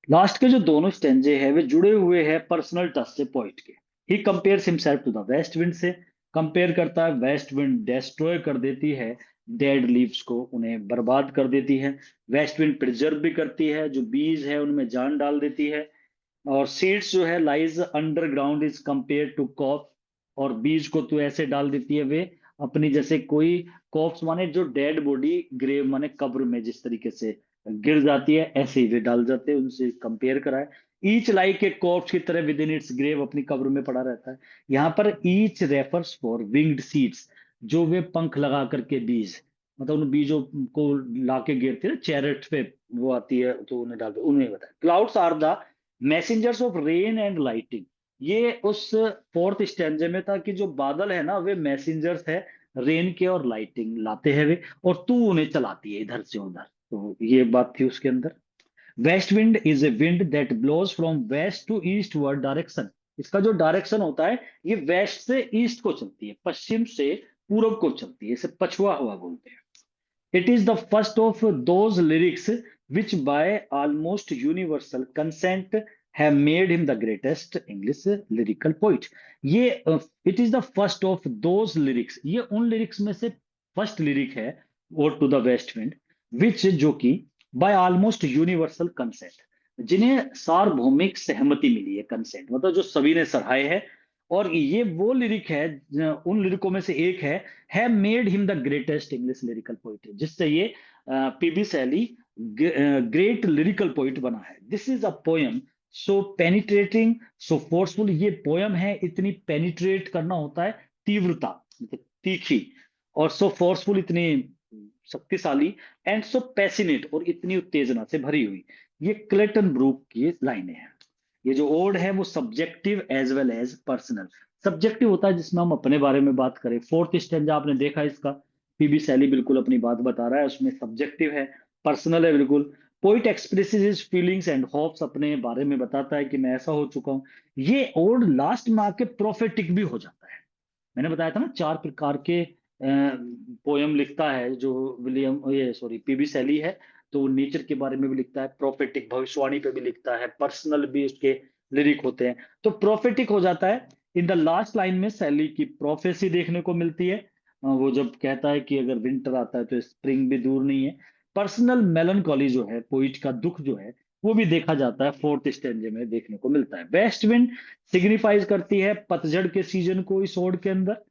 लास्ट के जो दोनों स्टेंजे हैं वे जुड़े हुए हैं पर्सनल टच से पोइट के। He compares himself to the west wind से, कंपेयर करता है वेस्ट विंड डिस्ट्रॉय कर देती है डेड लीव्स को, उन्हें बर्बाद कर देती है। वेस्ट विंड प्रिजर्व भी करती है, जो बीज है उनमें जान डाल देती है। और सीड्स जो है lies underground is compare to corpse, और बीज को तो ऐसे डाल देती है वे अपनी, जैसे कोई कॉप्स माने जो डेड बॉडी, ग्रेव माने कब्र में जिस तरीके से गिर जाती है ऐसे ही वे डाल जाते हैं, उनसे कंपेयर कराए। ईच लाइक ए कॉप्स की तरह विद इन इट्स ग्रेव अपनी कब्र में पड़ा रहता है। यहाँ पर each refers for winged seeds, जो वे पंख लगा करके बीज, मतलब उन बीजों को लाके गिरते हैं चैरेट पे, वो आती है तो उन्हें डालते, उन्हें बताया। Clouds are the messengers of rain and lightning. ये उस फोर्थ स्टैंजे में था कि जो बादल है ना वे मैसेंजर्स है रेन के, और लाइटिंग लाते हैं वे, और तू उन्हें चलाती है इधर से उधर। तो ये बात थी उसके अंदर। West wind is a wind that blows from west to eastward direction. इसका जो डायरेक्शन होता है ये वेस्ट से ईस्ट को चलती है, पश्चिम से पूरब को चलती है, इसे पछुआ हवा बोलते हैं। It is the first of those lyrics which by almost universal consent have made him the greatest English lyrical poet. ये it is the first of those lyrics, ये उन lyrics में से फर्स्ट लिरिक है Ode to the West Wind, which जो कि by almost universal consent, जिन्हें सार्वभौमिक सहमति मिली है, कंसेंट मतलब जो सभी ने सराहे है। और ये वो लिरिक है, उन लिरिकों में से एक है made him the greatest English lyrical poet, जिससे ये PB Shelley great lyrical poet बना है। This is a poem so penetrating so forceful. ये पोयम है, इतनी पेनिट्रेट करना होता है, तीव्रता मतलब तीखी, और सो फोर्सफुल इतनी शक्तिशाली, एंड सो पैसिनेट और इतनी उत्तेजना से भरी हुई। ये क्लेटन ब्रूक की लाइनें हैं। ये जो ओड है वो subjective as well as personal. Subjective होता है जिसमें हम अपने बारे में बात करें, फोर्थ स्टैंजा आपने देखा इसका, पीबी शैली बिल्कुल अपनी बात बता रहा है, उसमें सब्जेक्टिव है, पर्सनल है बिल्कुल। Poet expresses his feelings and hopes, अपने बारे में बताता है कि मैं ऐसा हो चुका हूँ। ये ओड लास्ट में आके प्रोफेटिक भी हो जाता है। मैंने बताया था ना चार प्रकार के पोयम लिखता है जो विलियम, ये सॉरी पीबी शैली है, तो वो नेचर के बारे में भी लिखता है, प्रोफेटिक भविष्यवाणी पे भी लिखता है, पर्सनल भी उसके लिरिक होते हैं। तो प्रोफेटिक हो जाता है। इन द लास्ट लाइन में शैली की प्रोफेसी देखने को मिलती है, वो जब कहता है कि अगर विंटर आता है तो स्प्रिंग भी दूर नहीं है। पर्सनल मेलनकॉली जो है, पोइट का दुख जो है, वो भी देखा जाता है फोर्थ स्टेंजे में देखने को मिलता है। वेस्ट विंड सिग्निफाइज करती है पतझड़ के सीजन को इस ओड के अंदर।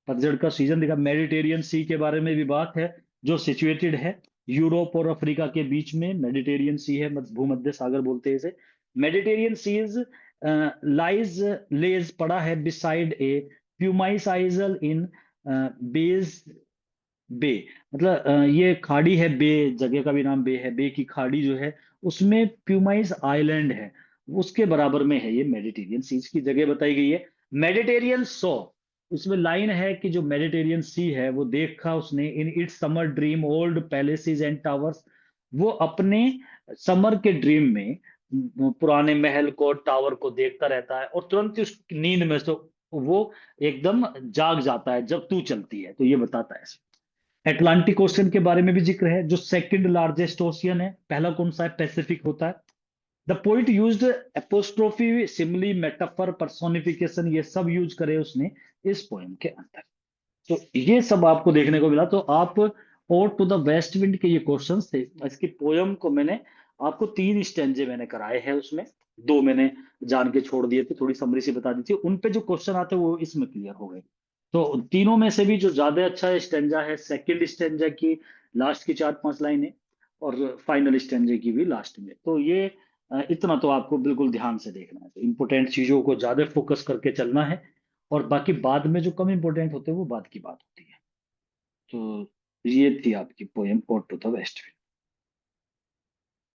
पतझड़ का सीजन दिखा, मेडिटेरियन सी के बारे में भी बात है, जो सिचुएटेड है यूरोप और अफ्रीका के बीच में। मेडिटेरियन सी है, भूमध्य सागर बोलते हैं इसे। मेडिटेरियन सीज लाइज लेज पड़ा है बिसाइड ए प्यूमाइस आइजल इन बेज बे, मतलब ये खाड़ी है, बे जगह का भी नाम बे है, बे की खाड़ी जो है उसमें प्यूमाइस आइलैंड है, उसके बराबर में है ये मेडिटेरियन सीज की जगह बताई गई है। मेडिटेरियन सो, उसमें लाइन है कि जो मेडिटेरियन सी है वो देखा उसने in its summer dream old palaces and towers, वो अपने समर के ड्रीम में पुराने महल को टावर को देखता रहता है, और तुरंत ही उस नींद में से वो एकदम जाग जाता है जब तू चलती है, तो ये बताता है। अटलांटिक ओशियन के बारे में भी जिक्र है, जो सेकंड लार्जेस्ट ओशियन है, पहला कौन सा है, पैसिफिक होता है। The poet used apostrophe simile metaphor personification, ये सब यूज करे उसने इस पोएम के अंदर। तो ये सब आपको देखने को मिला। तो आप और टू द वेस्ट विंड के ये क्वेश्चंस थे। इसकी पोयम को मैंने आपको तीन स्टेंजे मैंने कराए हैं, उसमें दो मैंने जान के छोड़ दिए थे, थोड़ी समरी से बता दी थी, उन पे जो क्वेश्चन आते हैं वो इसमें क्लियर हो गए। तो तीनों में से भी जो ज्यादा अच्छा स्टेंजा है सेकंड स्टेंजा की लास्ट की चार पांच लाइनें, और फाइनल स्टेंजे की भी लास्ट में। तो ये इतना तो आपको बिल्कुल ध्यान से देखना है, तो इंपॉर्टेंट चीजों को ज्यादा फोकस करके चलना है, और बाकी बाद में जो कम इंपॉर्टेंट होते हैं वो बाद की बात होती है। तो ये थी आपकी poem ode to the waste.